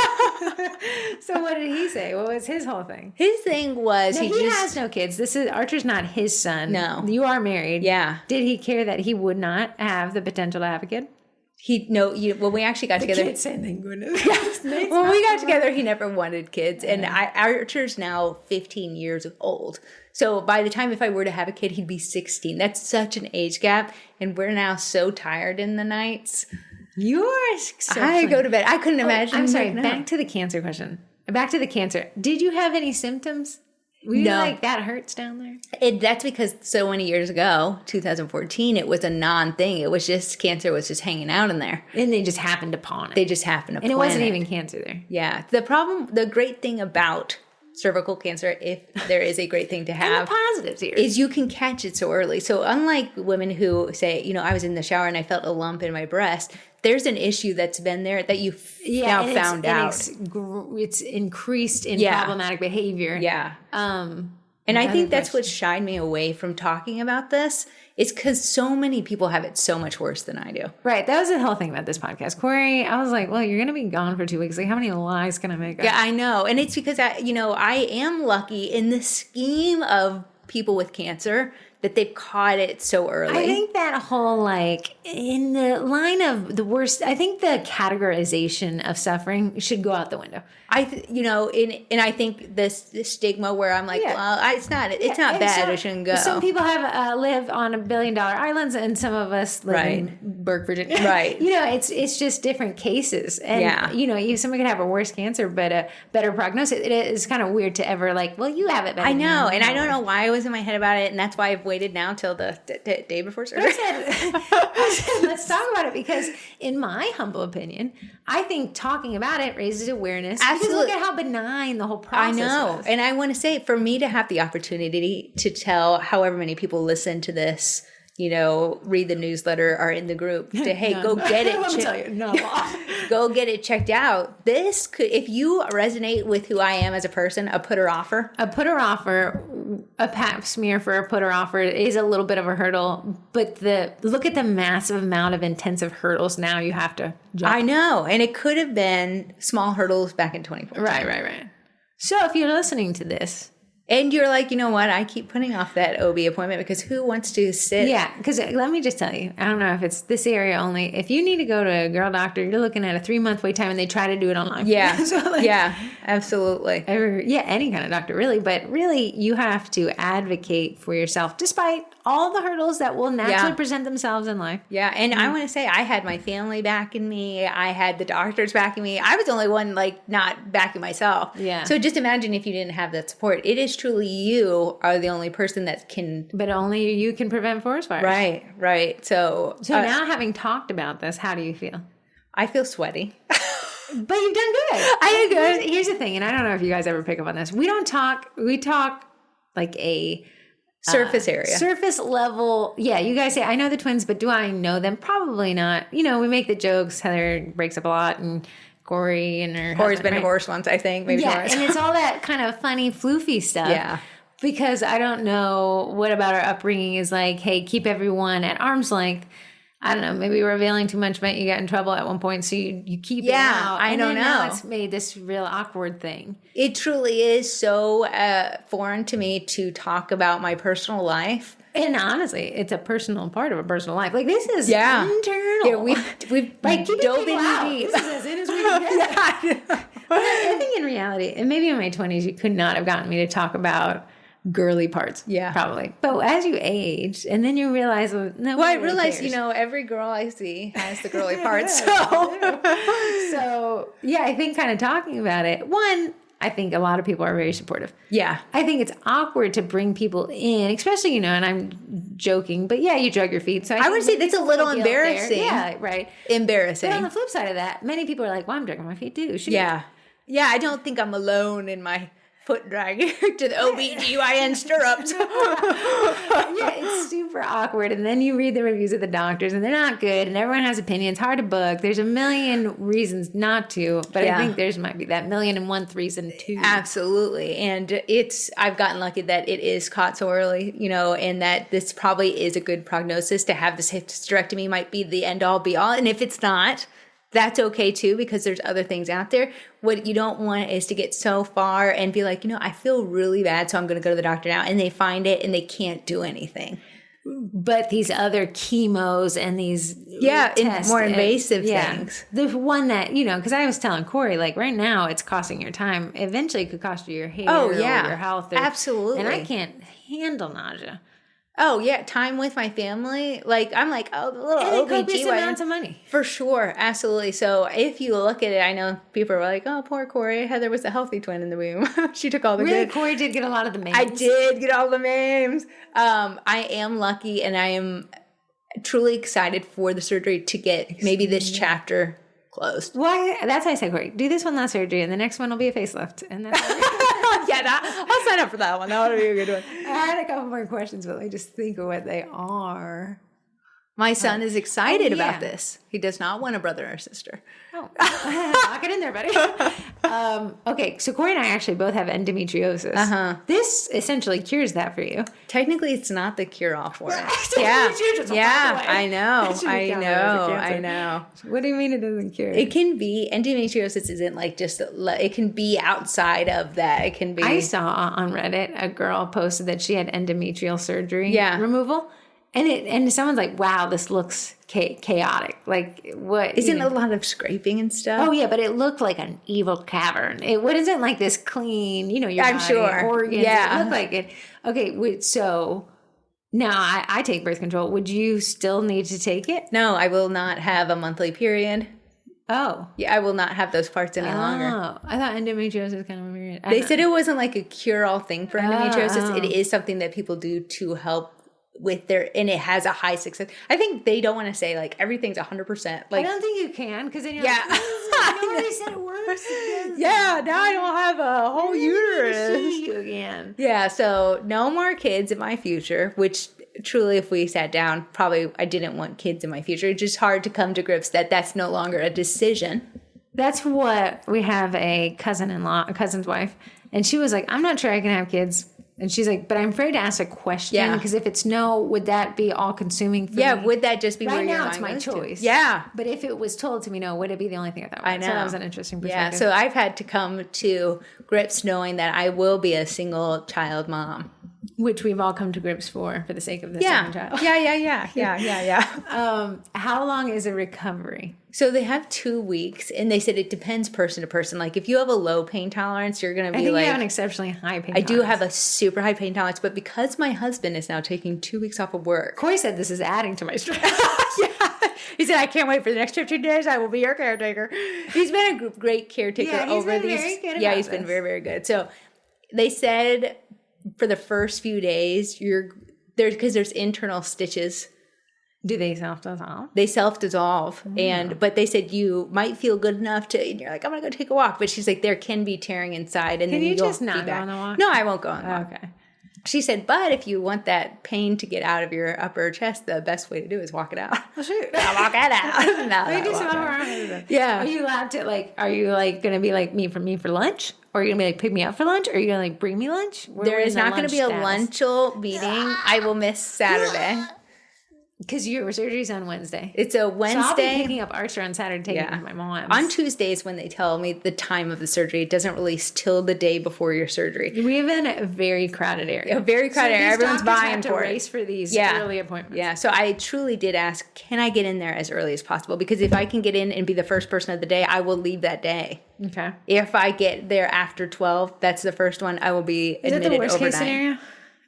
So what did he say? What was his whole thing? His thing was he has no kids. Archer's not his son. No. You are married. Yeah. Did he care that he would not have the potential to have a kid? When we actually got together. Kids saying thank goodness. When we got together, he never wanted kids. And Archer's now 15 years old. So by the time if I were to have a kid, he'd be 16. That's such an age gap. And we're now so tired in the nights. You're so I go to bed. I couldn't imagine. I'm sorry. Back to the cancer question. Back to the cancer. Did you have any symptoms? Were you like, that hurts down there? That's because so many years ago, 2014, it was a non-thing. It was just, cancer was just hanging out in there. And they just happened upon it. They just happened upon it. And it wasn't even cancer there. Yeah. The great thing about cervical cancer, if there is a great thing to have, and the positives here, is you can catch it so early. So unlike women who say, I was in the shower and I felt a lump in my breast, there's an issue that's been there that you now found out. It's increased in problematic behavior. Yeah. And I think that's what shied me away from talking about this. It's because so many people have it so much worse than I do. Right. That was the whole thing about this podcast. Corey, I was like, well, you're going to be gone for 2 weeks. Like, how many lies can I make up? Yeah, I know. And it's because, I am lucky in the scheme of people with cancer that they've caught it so early. I think that whole, in the line of the worst, I think the categorization of suffering should go out the window. And I think this stigma where I'm like, well, it's not bad. It shouldn't go. Some people live on $1 billion islands, and some of us live in Burke, Virginia. Right. It's just different cases. And, somebody could have a worse cancer, but a better prognosis. It is kind of weird to ever well, you have it better. I know. And I don't know why I was in my head about it. And that's why I've waited now till the day before surgery. I said, let's talk about it because in my humble opinion, I think talking about it raises awareness. Absolutely. Because look at how benign the whole process was. And I want to say, for me to have the opportunity to tell however many people listen to this, read the newsletter, are in the group, to, hey, go get it. Let me tell you, no. Go get it checked out. This could, if you resonate with who I am as a person, a putter offer. A pap smear for a putter offer is a little bit of a hurdle, but look at the massive amount of intensive hurdles now you have to jump. I know. And it could have been small hurdles back in 2014. Right. So if you're listening to this, and you're like, you know what? I keep putting off that OB appointment because who wants to sit? Yeah, because let me just tell you, I don't know if it's this area only. If you need to go to a girl doctor, you're looking at a 3-month wait time, and they try to do it online. Yeah, yeah, absolutely. Any kind of doctor, really. But really, you have to advocate for yourself, despite all the hurdles that will naturally present themselves in life. Yeah, and I want to say, I had my family backing me. I had the doctors backing me. I was the only one not backing myself. Yeah. So just imagine if you didn't have that support. It is truly you are the only person that can. But only you can prevent forest fires. Right. So now, having talked about this, how do you feel? I feel sweaty. But you've done good. I did good. Here's the thing, and I don't know if you guys ever pick up on this. We talk like a surface area. Surface level. Yeah, you guys say, I know the twins, but do I know them? Probably not. We make the jokes. Heather breaks up a lot, and Corrie and her Corey's been divorced once, I think. Maybe twice. And it's all that kind of funny, floofy stuff. Yeah. Because I don't know what about our upbringing is like, hey, keep everyone at arm's length. I don't know, maybe revealing too much meant you got in trouble at one point, so you keep it out. I don't know. Now it's made this real awkward thing. It truly is so foreign to me to talk about my personal life. And honestly, it's a personal part of a personal life. Like, this is internal. Yeah, we've dove in deep. This is as in as we can get. But I think in reality, and maybe in my 20s, you could not have gotten me to talk about girly parts. Yeah. Probably. But as you age, and then you realize, I realize, every girl I see has the girly parts. So yeah, I think kind of talking about it. One, I think a lot of people are very supportive. Yeah. I think it's awkward to bring people in, especially, and I'm joking, but yeah, you drug your feet. So I would say that's a little guilt there. embarrassing. Yeah, right. Embarrassing. But on the flip side of that, many people are like, well, I'm drugging my feet too. Shoot. Yeah. Yeah, I don't think I'm alone in my foot dragging to the OBGYN stirrups. Yeah, it's super awkward. And then you read the reviews of the doctors and they're not good and everyone has opinions. Hard to book. There's a million reasons not to, but I think there's might be that 1,000,001th reason to. Absolutely. And I've gotten lucky that it is caught so early, and that this probably is a good prognosis. To have this hysterectomy might be the end all be all. And if it's not, that's okay too, because there's other things out there. What you don't want is to get so far and be like, I feel really bad, so I'm going to go to the doctor now. And they find it and they can't do anything. But these other chemos and these more invasive things. The one that, because I was telling Corrie, like right now it's costing your time. Eventually it could cost you your hair or your health. Absolutely. And I can't handle nausea. Oh, yeah. Time with my family. Like, I'm like, the little copious amounts of money. For sure. Absolutely. So if you look at it, I know people are like, oh, poor Corrie. Heather was a healthy twin in the womb. She took all the good. Corrie did get a lot of the memes. I did get all the memes. I am lucky and I am truly excited for the surgery to get maybe this chapter closed. Why? That's why I said, Corrie, do this one last surgery and the next one will be a facelift. And that's I'll sign up for that one. That would be a good one. I had a couple more questions, but let me just think of what they are. My son is excited about this. He does not want a brother or sister. Oh, lock it in there, buddy. Okay, so Corrie and I actually both have endometriosis. This essentially cures that for you. Technically, it's not the cure-all for it. I know. What do you mean it doesn't cure? It can be, endometriosis isn't like just, it can be outside of that. It can be. I saw on Reddit a girl posted that she had endometrial surgery removal. And someone's like, wow, this looks chaotic. Like, what? Isn't a lot of scraping and stuff? Oh, yeah, but it looked like an evil cavern. It wasn't like this clean, your I'm body, sure. organs. Yeah. It looked like it. Okay, so now I take birth control. Would you still need to take it? No, I will not have a monthly period. Oh. Yeah, I will not have those parts any longer. Oh, I thought endometriosis was kind of weird. They said it wasn't like a cure-all thing for endometriosis. It is something that people do to help with and it has a high success. I think they don't want to say like everything's 100%. Like, I don't think you can, because then you're like, nobody said it works. Yeah, now I don't have a whole uterus. See you again. Yeah, so no more kids in my future, which truly, if we sat down, probably I didn't want kids in my future. It's just hard to come to grips that that's no longer a decision. That's what we have a cousin's wife, and she was like, I'm not sure I can have kids. And she's like, but I'm afraid to ask a question because if it's no, would that be all consuming for me? Yeah, would that just be where your now? mind It's my goes choice. To? Yeah, but if it was told to me no, would it be the only thing I thought? I know. So that was an interesting perspective. Yeah, so I've had to come to grips knowing that I will be a single child mom, which we've all come to grips for the sake of the second child. Yeah. How long is a recovery? So they have 2 weeks, and they said it depends person to person. Like if you have a low pain tolerance, you're going to be you have an exceptionally high pain tolerance. I do have a super high pain tolerance, but because my husband is now taking 2 weeks off of work. Corrie said this is adding to my stress. He said, I can't wait for the next 15 days. I will be your caretaker. He's been a great caretaker over these. Very good he's been very, very good. So they said for the first few days, because there's internal stitches. Do they self-dissolve? They self-dissolve. But they said you might feel good enough to, and you're like, I'm going to go take a walk. But she's like, there can be tearing inside. And can then you just not go on the walk? No, I won't go on the walk. Okay. She said, but if you want that pain to get out of your upper chest, the best way to do is walk it out. Well, shoot. I'll walk it out. Let me do some more. Yeah. Are you allowed to, are you going to be like me for lunch? Or are you going to be like, pick me up for lunch? Or are you going to bring me lunch? There is not going to be a lunchal meeting. I will miss Saturday. Because your surgery's on Wednesday. It's a Wednesday. So I'll be picking up Archer on Saturday, taking it to my mom's. On Tuesdays, when they tell me the time of the surgery, it doesn't release till the day before your surgery. We have in a very crowded area. A very crowded area. Everyone's buying for it. Race for these early appointments. Yeah, so I truly did ask, can I get in there as early as possible? Because if I can get in and be the first person of the day, I will leave that day. Okay. If I get there after 12, that's the first one, I will be admitted overnight. Is that the worst case scenario?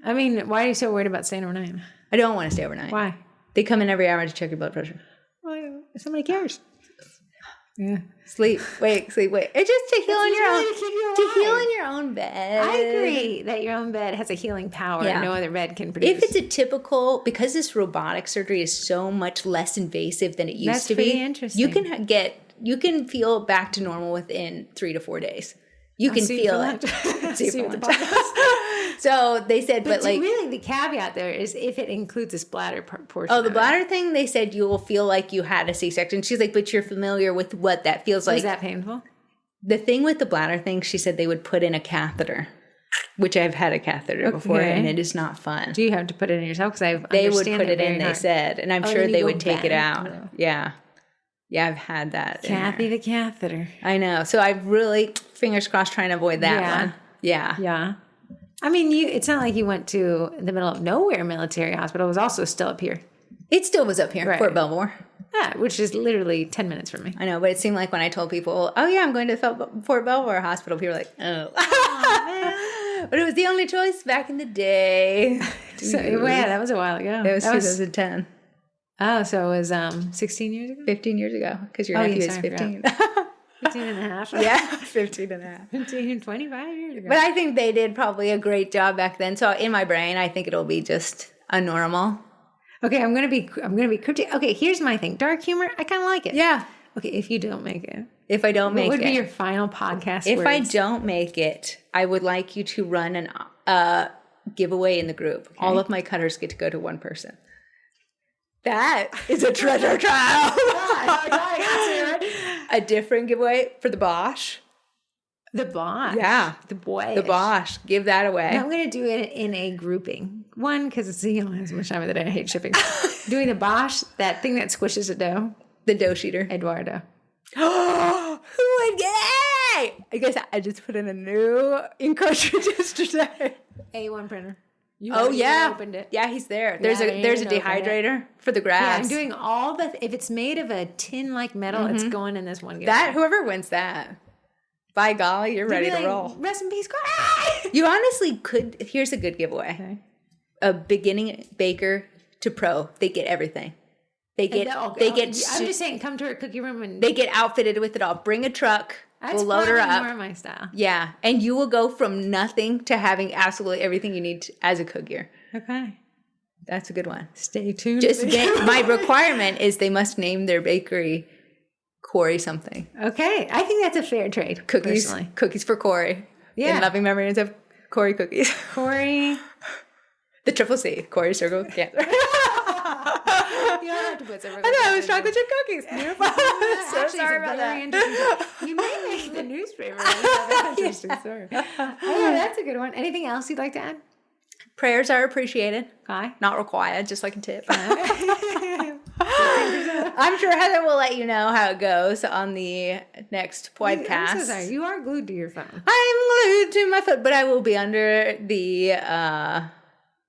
I mean, why are you so worried about staying overnight? I don't want to stay overnight. Why? They come in every hour to check your blood pressure. Well, somebody cares. Yeah. Sleep. Wait. It's just to heal in your own. to keep you To heal alive. in your own bed. I agree that your own bed has a healing power no other bed can produce. If it's a typical, because this robotic surgery is so much less invasive than it used to be. That's pretty interesting. You can feel back to normal within 3 to 4 days. You can feel it. See you for the So they said, but like really the caveat there is if it includes this bladder portion. oh, the bladder thing, they said you will feel like you had a C-section. She's like, but you're familiar with what that feels like. Is that painful? The thing with the bladder thing, she said they would put in a catheter, which I've had a catheter before, and it is not fun. Do you have to put it in yourself? Because they would put it in, they said, and I'm sure they would take it out. No. Yeah, I've had that. Kathy the catheter. I know. So I've really, fingers crossed, trying to avoid that one. Yeah. I mean, it's not like you went to the middle of nowhere military hospital. It was also still up here. It still was up here, Right. Fort Belvoir. Yeah, which is literally 10 minutes from me. I know, but it seemed like when I told people, oh yeah, I'm going to Fort Belvoir Hospital, people were like, oh. But it was the only choice back in the day. So, yeah, that was a while ago. It was 2010. Oh, so it was 16 years ago? 15 years ago, because your nephew is 15. 15 and a half. Yeah, 15 and a half. 15 and 25 years ago. But I think they did probably a great job back then. So in my brain, I think it'll be just a normal. Okay, I'm gonna be cryptic. Okay, here's my thing. Dark humor, I kind of like it. Yeah. Okay, if you don't make it, If I don't make it. what would be your final podcast If words? I don't make it, I would like you to run an giveaway in the group. Okay. All of my cutters get to go to one person. That is a treasure trial. A different giveaway for the Bosch. The Bosch. Yeah. The boy. The Bosch. Give that away. I'm going to do it in a grouping. One, because you don't have so much time of the day. I hate shipping. Doing the Bosch, that thing that squishes the dough. The dough sheeter. Eduardo. Who would get it? I guess I just put in a new ink cartridge yesterday. A1 printer. You opened it. Yeah, he's there. There's a dehydrator for the grabs. Yeah, I'm doing all the. If it's made of a tin-like metal, it's going in this one. That whoever wins that, by golly, you're ready to roll. Rest in peace, Corrie. You honestly could. Here's a good giveaway: a beginning baker to pro. They get everything. They get. I'm just saying, come to our cookie room and they get outfitted with it all. Bring a truck. We'll load her up. More my style. Yeah, and you will go from nothing to having absolutely everything you need as a cookier. Okay, that's a good one. Stay tuned. My requirement is they must name their bakery Corrie something. Okay, I think that's a fair trade. Cookies for Corrie. Yeah, in loving memories of Corrie cookies. Corrie, the triple C. Corrie Circle Cancer. You don't have to put some. I know, it was chocolate chip cookies. So sorry about that. You may make the newspaper. Interesting story. Oh, that's a good one. Anything else you'd like to add? Prayers are appreciated. Okay. Not required, just like a tip. I'm sure Heather will let you know how it goes on the next podcast. I'm so sorry. You are glued to your phone. I'm glued to my phone, but I will be under the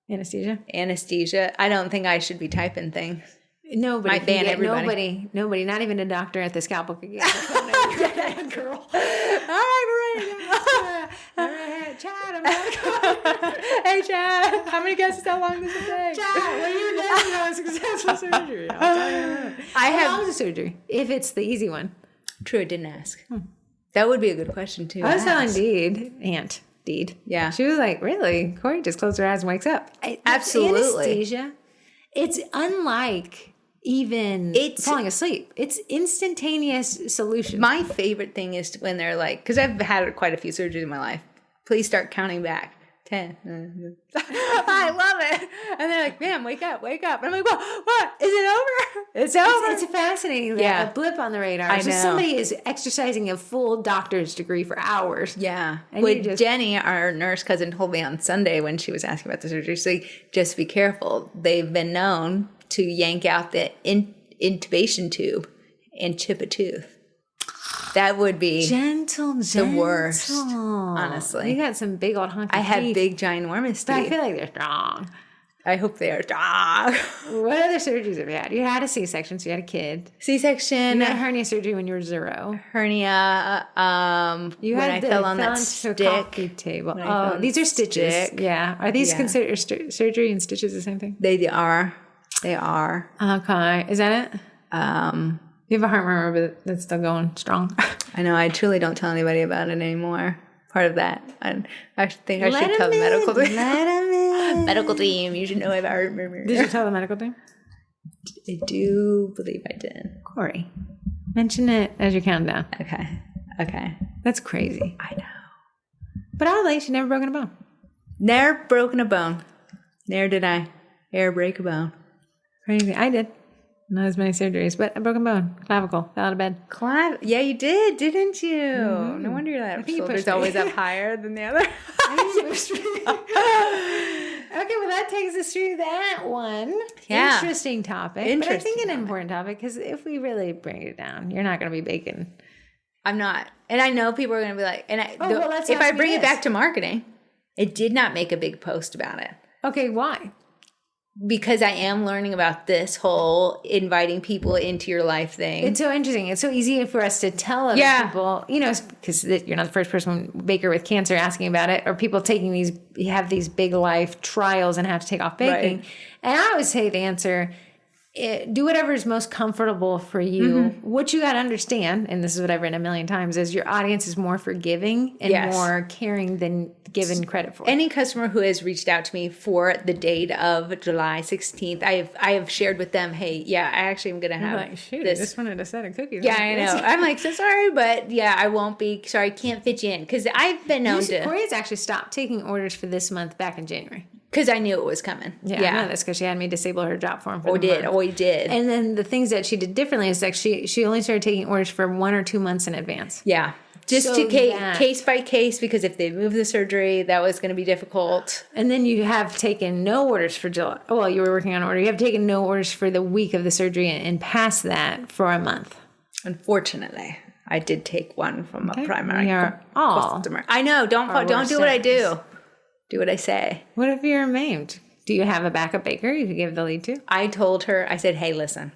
anesthesia. I don't think I should be typing things. Nobody. Everybody. Nobody. Not even a doctor at the scalpel could get the girl. All right, we're ready to go. All right, Chad, I'm gonna go. Hey, Chad, how many guesses? How long does it take? Chad, when you're done, have a successful surgery. How long is the surgery? If it's the easy one. True, I didn't ask. That would be a good question too. I was telling Deed. Yeah. She was like, really? Corrie just closed her eyes and wakes up. Absolutely. Anesthesia. It's unlike even falling asleep. It's instantaneous solution. My favorite thing is when they're like, because I've had quite a few surgeries in my life. Please start counting back. 10. I love it. And they're like, ma'am, wake up. And I'm like, what? Is it over? It's over. It's fascinating. Yeah. A blip on the radar. I know. Somebody is exercising a full doctor's degree for hours. Yeah. Jenny, our nurse cousin, told me on Sunday when she was asking about the surgery, so just be careful. They've been known to yank out the intubation tube and chip a tooth. That would be the worst, honestly. You got some big old hunky teeth. I have big, ginormous teeth. But I feel like they're strong. I hope they are strong. What other surgeries have you had? You had a C-section, so you had a kid. C-section. You had hernia surgery when you were 0. Hernia. You when had I fell on that stick. Coffee table. Oh, these are stitches. Stick. Yeah. Are these considered surgery and stitches the same thing? They are. Okay. Is that it? You have a heart murmur, but that's still going strong. I know. I truly don't tell anybody about it anymore. Part of that. I think I should tell the medical team. Let him in. Medical team, you should know I have a heart murmur. Did you tell the medical team? I do believe I did. Corey, mention it as you count down. Okay. That's crazy. I know. But I'll let you never broken a bone. Never broken a bone. Never did I ever break a bone. Crazy. I did. Not as many surgeries, but a broken bone, clavicle, fell out of bed. Yeah, you did, didn't you? Mm-hmm. No wonder that shoulder's always up higher than the other. Okay, well, that takes us through that one. Yeah. Interesting topic. But I think an important topic, because if we really bring it down, you're not going to be baking. I'm not. And I know people are going to be like, if I bring it back to marketing, it did not make a big post about it. Okay, why? Because I am learning about this whole inviting people into your life thing. It's so interesting. It's so easy for us to tell other people, because you're not the first person, baker with cancer, asking about it, or people have these big life trials and have to take off baking. Right. And I always say the answer, do whatever is most comfortable for you. Mm-hmm. What you got to understand, and this is what I've written a million times, is your audience is more forgiving and more caring than given credit for. Any customer who has reached out to me for the date of July 16th, I have shared with them, hey, I actually am going to have this. I just wanted a set of cookies. Yeah, I know. I'm like, so sorry, but I won't be. Sorry, can't fit you in. Because I've been known to. Corey's actually stopped taking orders for this month back in January. Because I knew it was coming. Yeah, I know this because she had me disable her job form for we did. And then the things that she did differently is like she only started taking orders for 1 or 2 months in advance. Yeah. Just to case by case, because if they move the surgery, that was going to be difficult. And then you have taken no orders for July. Well, you were working on order. You have taken no orders for the week of the surgery and past that for a month. Unfortunately, I did take one from a primary customer. I know. Don't do what I do. Do what I say. What if you're maimed? Do you have a backup baker you could give the lead to? I told her, I said, hey, listen,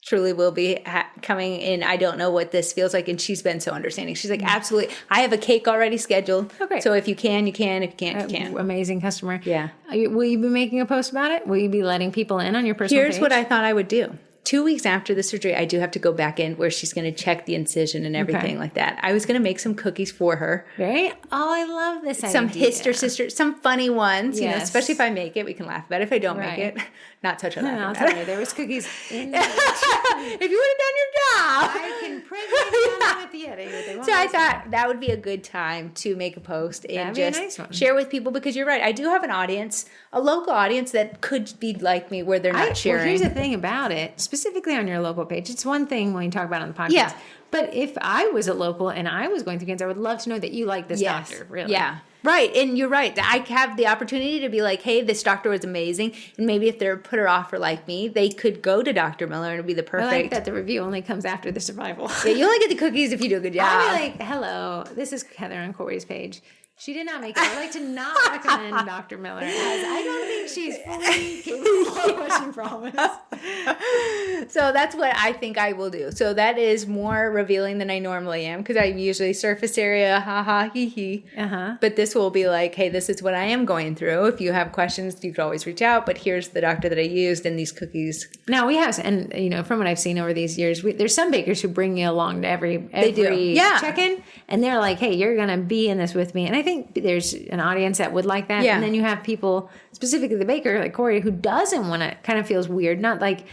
truly will be coming in. I don't know what this feels like. And she's been so understanding. She's like, absolutely. I have a cake already scheduled. Okay. So if you can, you can. If you can't, you can. Amazing customer. Yeah. Will you be making a post about it? Will you be letting people in on your personal page? Here's what I thought I would do. 2 weeks after the surgery, I do have to go back in where she's going to check the incision and everything like that. I was going to make some cookies for her. Right? Oh, I love this idea. Some sister, some funny ones, especially if I make it, we can laugh about it. If I don't make it, not such a laugh. I'll tell you, there was cookies in the if you would have done your job. I can print it down with you. So I thought that would be a good time to make a post and just share with people, because you're right. I do have an audience, a local audience that could be like me where they're not sharing. Well, here's the thing about it, specifically on your local page. It's one thing when you talk about it on the podcast. Yeah. But if I was a local and I was going through cancer, I would love to know that you like this doctor, really. Yeah. Right. And you're right. I have the opportunity to be like, hey, this doctor was amazing. And maybe if they're a putter offer like me, they could go to Dr. Miller and it'd be the perfect. I like that the review only comes after the survival. Yeah, you only get the cookies if you do a good job. I'll be like, hello, this is Heather on Corey's page. She did not make it. I'd like to not recommend Dr. Miller, as I don't think she's fully capable of what she promised. So that's what I think I will do. So that is more revealing than I normally am, because I usually surface area, ha ha, hee hee. But this will be like, hey, this is what I am going through. If you have questions, you could always reach out. But here's the doctor that I used and these cookies. Now we have, and from what I've seen over these years, there's some bakers who bring you along to every check-in, and they're like, hey, you're gonna be in this with me. And I think there's an audience that would like that. Yeah. And then you have people, specifically the baker, like Corrie, who doesn't want to, kind of feels weird. Not like,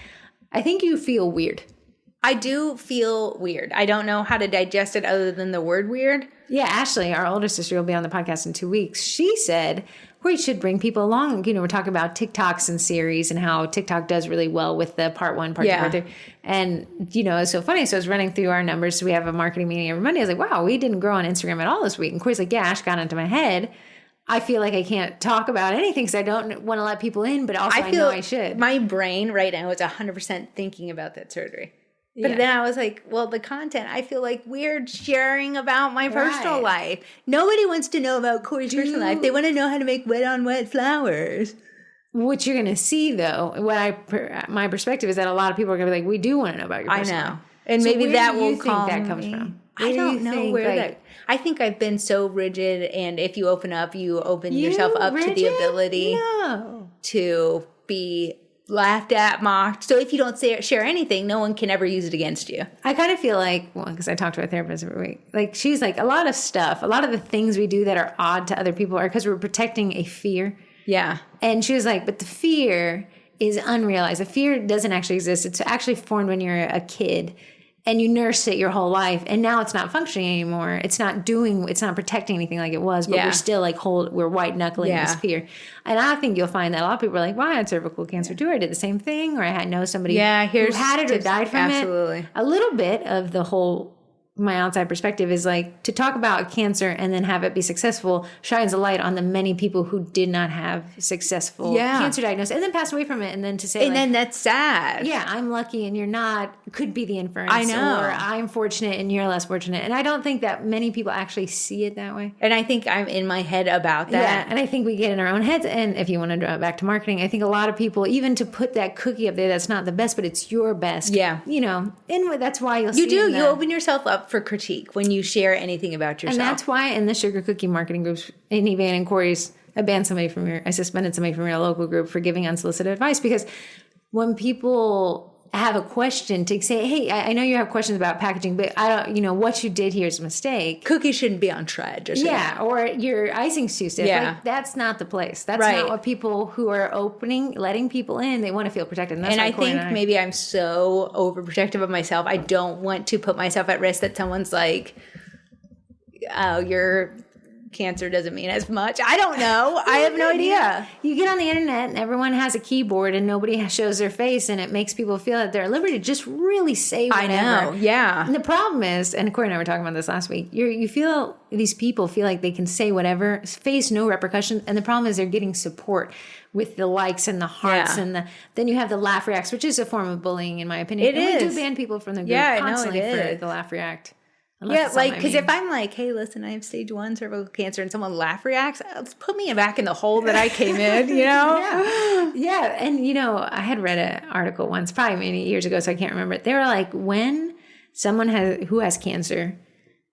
I think you feel weird. I do feel weird. I don't know how to digest it other than the word weird. Yeah, Ashley, our older sister, will be on the podcast in 2 weeks. She said, we should bring people along. We're talking about TikToks and series and how TikTok does really well with the part 1, part 2, part 3. And, it's so funny. So I was running through our numbers. So we have a marketing meeting every Monday. I was like, wow, we didn't grow on Instagram at all this week. And Corey's like, yeah, Ash got into my head. I feel like I can't talk about anything because I don't want to let people in, but also I know I should. My brain right now is 100% thinking about that surgery. But then I was like, well, the content, I feel like weird sharing about my personal life. Nobody wants to know about Corey's personal life. They want to know how to make wet-on-wet flowers. What you're going to see, though, my perspective is that a lot of people are going to be like, we do want to know about your personal life. I know. And so maybe that will calm that comes from. I don't know where that. I think I've been so rigid, and if you open up, you open yourself up to the ability to be laughed at, mocked. So if you don't share anything, no one can ever use it against you. I kind of feel like, well, because I talk to a therapist every week, like she's like, a lot of the things we do that are odd to other people are because we're protecting a fear. Yeah. And she was like, but the fear is unrealized. The fear doesn't actually exist. It's actually formed when you're a kid and you nursed it your whole life. And now it's not functioning anymore. It's not protecting anything like it was, but we're still like we're white knuckling this fear. And I think you'll find that a lot of people are like, well, I had cervical cancer too. I did the same thing. Or I know somebody who had it or died from it. A little bit of the whole, my outside perspective is like to talk about cancer and then have it be successful shines a light on the many people who did not have successful cancer diagnosis and then passed away from it. And then to say, and then that's sad. Yeah, I'm lucky and you're not, could be the inference. I know. Or I'm fortunate and you're less fortunate. And I don't think that many people actually see it that way. And I think I'm in my head about that. Yeah, and I think we get in our own heads. And if you want to draw it back to marketing, I think a lot of people, even to put that cookie up there, that's not the best, but it's your best. Yeah. You know, and that's why you'll see. You do. You open yourself up for critique when you share anything about yourself. And that's why in the sugar cookie marketing groups, in Evan and Corrie's, I suspended somebody from your local group for giving unsolicited advice, because when people have a question to say, hey, I know you have questions about packaging, but I don't, what you did here is a mistake. Cookies shouldn't be on shred. Or your icing's too stiff. Yeah. Like, that's not the place. That's not what people who are letting people in, they want to feel protected. And I think maybe I'm so overprotective of myself. I don't want to put myself at risk that someone's like, oh, your cancer doesn't mean as much. I don't know. I have no idea. You get on the internet and everyone has a keyboard and nobody shows their face, and it makes people feel that they're at liberty to just really say whatever. I know. Yeah. And the problem is, and Corrie and I were talking about this last week, these people feel like they can say whatever, face no repercussions. And the problem is they're getting support with the likes and the hearts and then you have the laugh reacts, which is a form of bullying in my opinion. We do ban people from the group constantly for the laugh react. Because if I'm like, hey, listen, I have stage 1 cervical cancer, and someone laugh reacts, put me back in the hole that I came in, Yeah. And, I had read an article once, probably many years ago, so I can't remember it. They were like, when someone who has cancer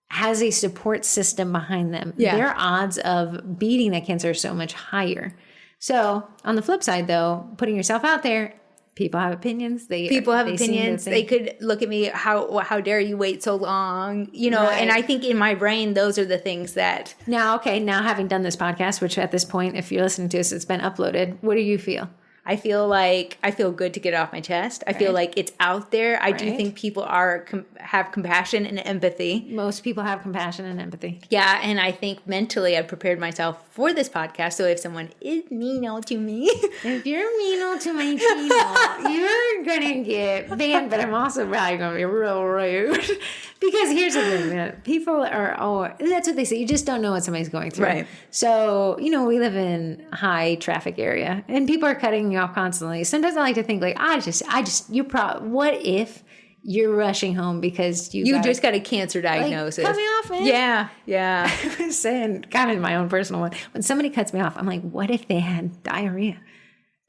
has a support system behind them, their odds of beating that cancer are so much higher. So on the flip side, though, putting yourself out there, people have opinions. People have opinions. They could look at me, how dare you wait so long, and I think in my brain, those are the things that. Now having done this podcast, which at this point, if you're listening to us, it's been uploaded. What do you feel? I feel good to get it off my chest. I feel like it's out there. I do think people have compassion and empathy. Most people have compassion and empathy. Yeah, and I think mentally I've prepared myself for this podcast. So if someone is mean to me, if you're mean to my people, you're gonna get banned. But I'm also probably gonna be real rude. Because here's the thing, man. People are that's what they say. You just don't know what somebody's going through. Right. So, we live in high traffic area and people are cutting you off constantly. Sometimes I like to think like, what if you're rushing home because you just got a cancer diagnosis? Cut me off, man. Yeah. I was saying, kind of my own personal one. When somebody cuts me off, I'm like, what if they had diarrhea?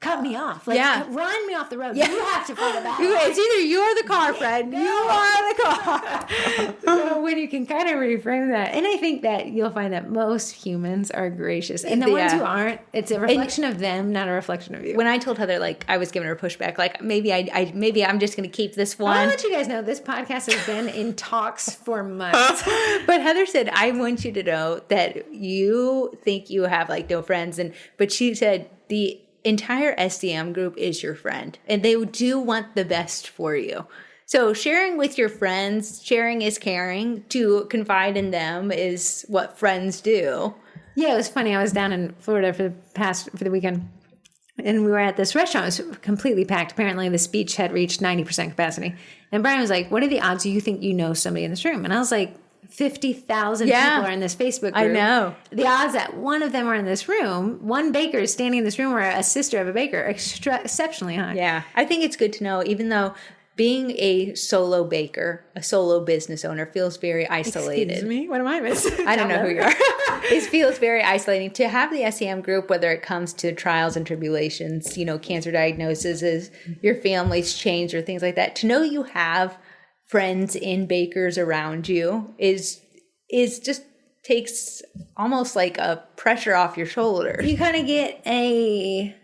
Cut me off. Run me off the road. Yeah. You have to fight a battle. It's either you or the car, friend. You are the car. So when you can kind of reframe that, and I think that you'll find that most humans are gracious. And the ones who aren't, it's a reflection of them, not a reflection of you. When I told Heather, I was giving her pushback, maybe I'm just going to keep this one. I'll let you guys know this podcast has been in talks for months. But Heather said, I want you to know that you think you have no friends. But she said the entire SDM group is your friend, and they do want the best for you. So sharing with your friends, sharing is caring. To confide in them is what friends do. Yeah, it was funny. I was down in Florida for the weekend, and we were at this restaurant. It was completely packed. Apparently, this beach had reached 90% capacity. And Brian was like, "What are the odds you think you know somebody in this room?" And I was like, 50,000 people are in this Facebook group. I know. The odds that one of them are in this room, one baker is standing in this room, or a sister of a baker, are exceptionally high. Yeah. I think it's good to know, even though being a solo baker, a solo business owner, feels very isolated. Excuse me? What am I missing? I don't know who you are. It feels very isolating. To have the SEM group, whether it comes to trials and tribulations, cancer diagnoses, your family's changed or things like that, to know you have friends in bakers around you is just takes almost like a pressure off your shoulders. You kind of get a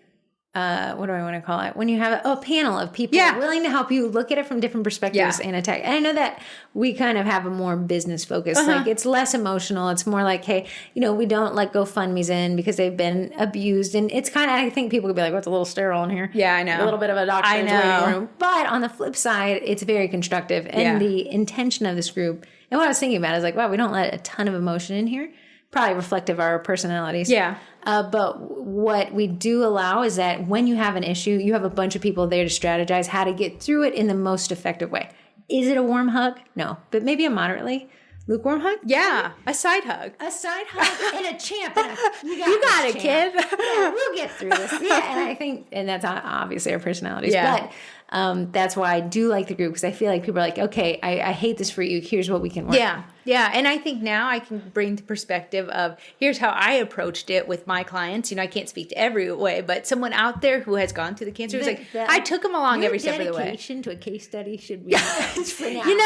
what do I want to call it? When you have a panel of people willing to help you look at it from different perspectives and attack. And I know that we kind of have a more business focus. Like it's less emotional. It's more like, hey, we don't let GoFundMe's in because they've been abused. And it's kind of, I think people could be like, what's a little sterile in here? Yeah, I know. A little bit of a doctor's waiting room. But on the flip side, it's very constructive. And the intention of this group, and what I was thinking about is like, wow, we don't let a ton of emotion in here. Probably reflective of our personalities. Yeah. But what we do allow is that when you have an issue, you have a bunch of people there to strategize how to get through it in the most effective way. Is it a warm hug? No. But maybe a moderately lukewarm hug? Yeah. A side hug. A side hug and a champ. And you got it, kid. Yeah, we'll get through this. Yeah, and I think, and that's obviously our personalities. Yeah. But that's why I do like the group, because I feel like people are like, okay, I hate this for you. Here's what we can work on. Yeah. And I think now I can bring the perspective of here's how I approached it with my clients. I can't speak to every way, but someone out there who has gone through the cancer is like, I took them along every step of the way. Dedication to a case study should be for now. I'm in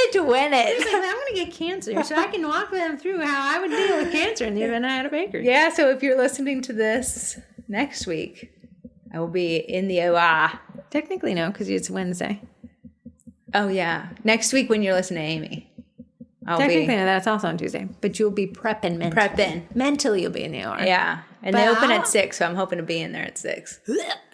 it to win it. Like, I'm going to get cancer so I can walk them through how I would deal with cancer in the event I had a bakery. Yeah, so if you're listening to this next week, I will be in the OR. Technically, no, because it's Wednesday. Oh, yeah. Next week when you're listening to Amy. Technically, no, that's also on Tuesday. But you'll be prepping mentally. Mentally, you'll be in the OR. Yeah. And they open at 6, so I'm hoping to be in there at 6.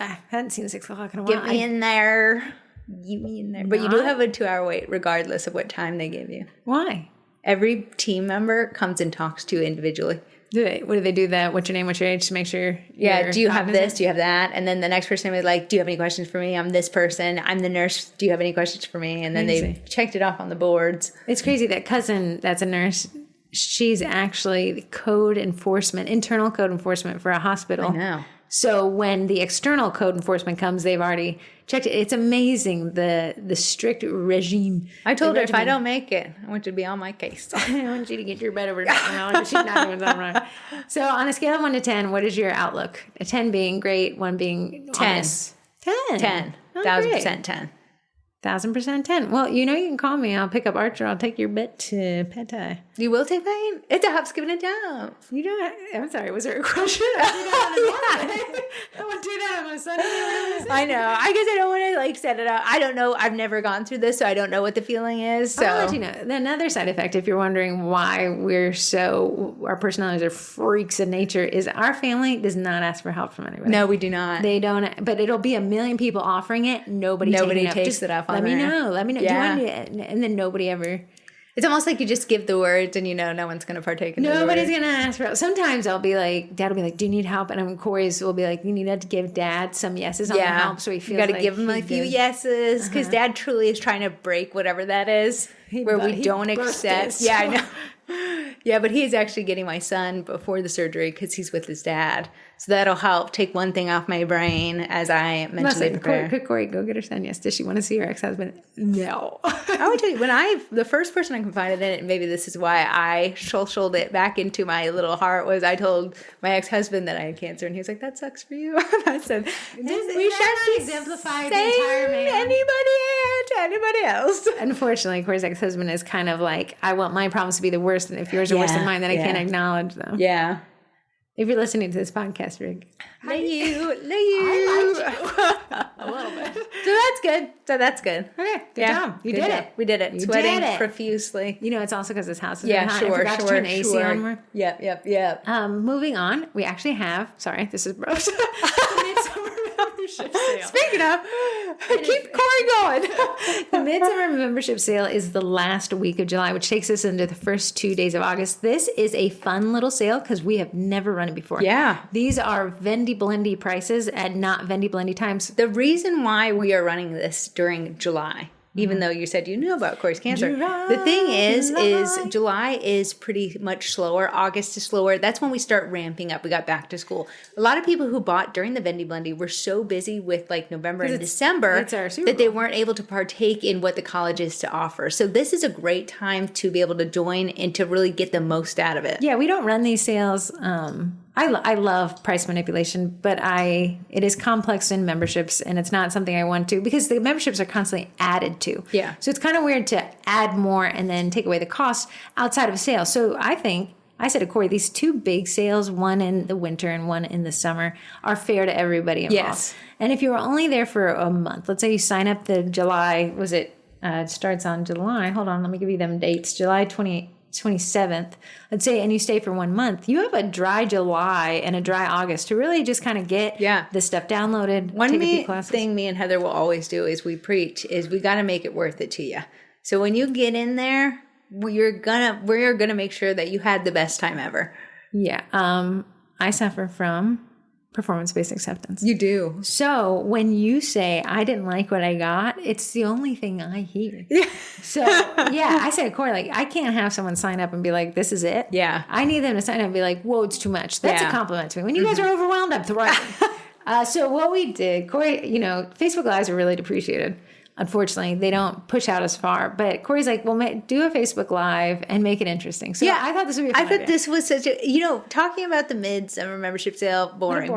I hadn't seen 6 o'clock in a while. Get me in there. Get me in there. But you do have a 2-hour wait, regardless of what time they give you. Why? Every team member comes and talks to you individually. What do they do that? What's your name? What's your age? To make sure. Do you have this? Do you have that? And then the next person was like, do you have any questions for me? I'm this person. I'm the nurse. Do you have any questions for me? And then they checked it off on the boards. It's crazy. That cousin that's a nurse, she's actually the internal code enforcement for a hospital. I know. So when the external code enforcement comes, they've already checked it. It's amazing, the strict regime. I told her, if I don't make it, I want you to be on my case. I want you to get your bed over now. She's not doing something wrong. So on a scale of 1 to 10, what is your outlook? A 10 being great, 1 being 10. 10. 1,000% 10. 1,000% 10. Well, you can call me. I'll pick up Archer. I'll take your bet to Pad Thai. You will take mine? It's a hop, skip, and a jump. You don't. I'm sorry. Was there a question? I want to do that on my Sunday. I know. I guess I don't want to set it up. I don't know. I've never gone through this, so I don't know what the feeling is. So I'll let you know. Another side effect, if you're wondering why our personalities are freaks in nature, is our family does not ask for help from anybody. No, we do not. They don't. But it'll be a million people offering it. Nobody takes it up. Let me know. Yeah. Do you want it? And then nobody ever. It's almost like you just give the words and no one's going to partake in it. Nobody's going to ask for help. Sometimes I'll be like, Dad will be like, do you need help? And Corey's will be like, you need to give Dad some yeses on the help so he feels like you got to give him a few yeses because Dad truly is trying to break whatever that is where we don't accept. Yeah, I know. Yeah, but he's actually getting my son before the surgery because he's with his dad. So that'll help take one thing off my brain as I mentally prepare. Could Corrie go get her son? Yes. Does she want to see her ex-husband? No. I would tell you, the first person I confided in it, and maybe this is why I shouldered it back into my little heart, was I told my ex-husband that I had cancer, and he was like, that sucks for you. I said, we shouldn't exemplify the entire man. Anybody else. Unfortunately, Corey's ex-husband is kind of like, I want my problems to be the worst, and if yours are worse than mine, then I can't acknowledge them. Yeah. If you're listening to this podcast, Rick. Love you. I like you. A little bit. So that's good. Okay. Good job. You did it. We did it. Sweating profusely. It's also because this house is hot. I forgot to turn the AC on more. Yep. Moving on, we actually have, this is gross. Membership sale. Speaking of, keep Corrie going. The Midsummer Membership Sale is the last week of July, which takes us into the first 2 days of August. This is a fun little sale because we have never run it before. Yeah. These are Vendy Blendy prices at not Vendy Blendy times. The reason why we are running this during July, even though you said you knew about Corey's cancer. The thing is July is pretty much slower. August is slower. That's when we start ramping up. We got back to school. A lot of people who bought during the Vendy Blendy were so busy with November and December that they weren't able to partake in what the college is to offer. So this is a great time to be able to join and to really get the most out of it. Yeah, we don't run these sales. I love price manipulation, but it is complex in memberships, and it's not something I want to, because the memberships are constantly added to. Yeah. So it's kind of weird to add more and then take away the cost outside of a sale. So I think I said to Corey, these two big sales, one in the winter and one in the summer, are fair to everybody involved. Yes. And if you were only there for a month, let's say you sign up the July, it starts on July. Hold on, let me give you them dates. July 27th, let's say, and you stay for 1 month, you have a dry July and a dry August to really just kind of get the stuff downloaded. One thing me and Heather will always do is we got to make it worth it to you. So when you get in there, we're gonna make sure that you had the best time ever. Yeah. I suffer from performance-based acceptance. You do. So when you say, I didn't like what I got, it's the only thing I hear. Yeah. So, yeah, I said to Corey, like, I can't have someone sign up and be like, this is it. Yeah. I need them to sign up and be like, whoa, it's too much. That's a compliment to me. When you guys are overwhelmed, I'm thriving. So what we did, Corey, Facebook Lives are really depreciated. Unfortunately, they don't push out as far. But Corey's like, well, do a Facebook Live and make it interesting. So I thought this would be a fun idea. This was such a, talking about the midsummer membership sale, boring.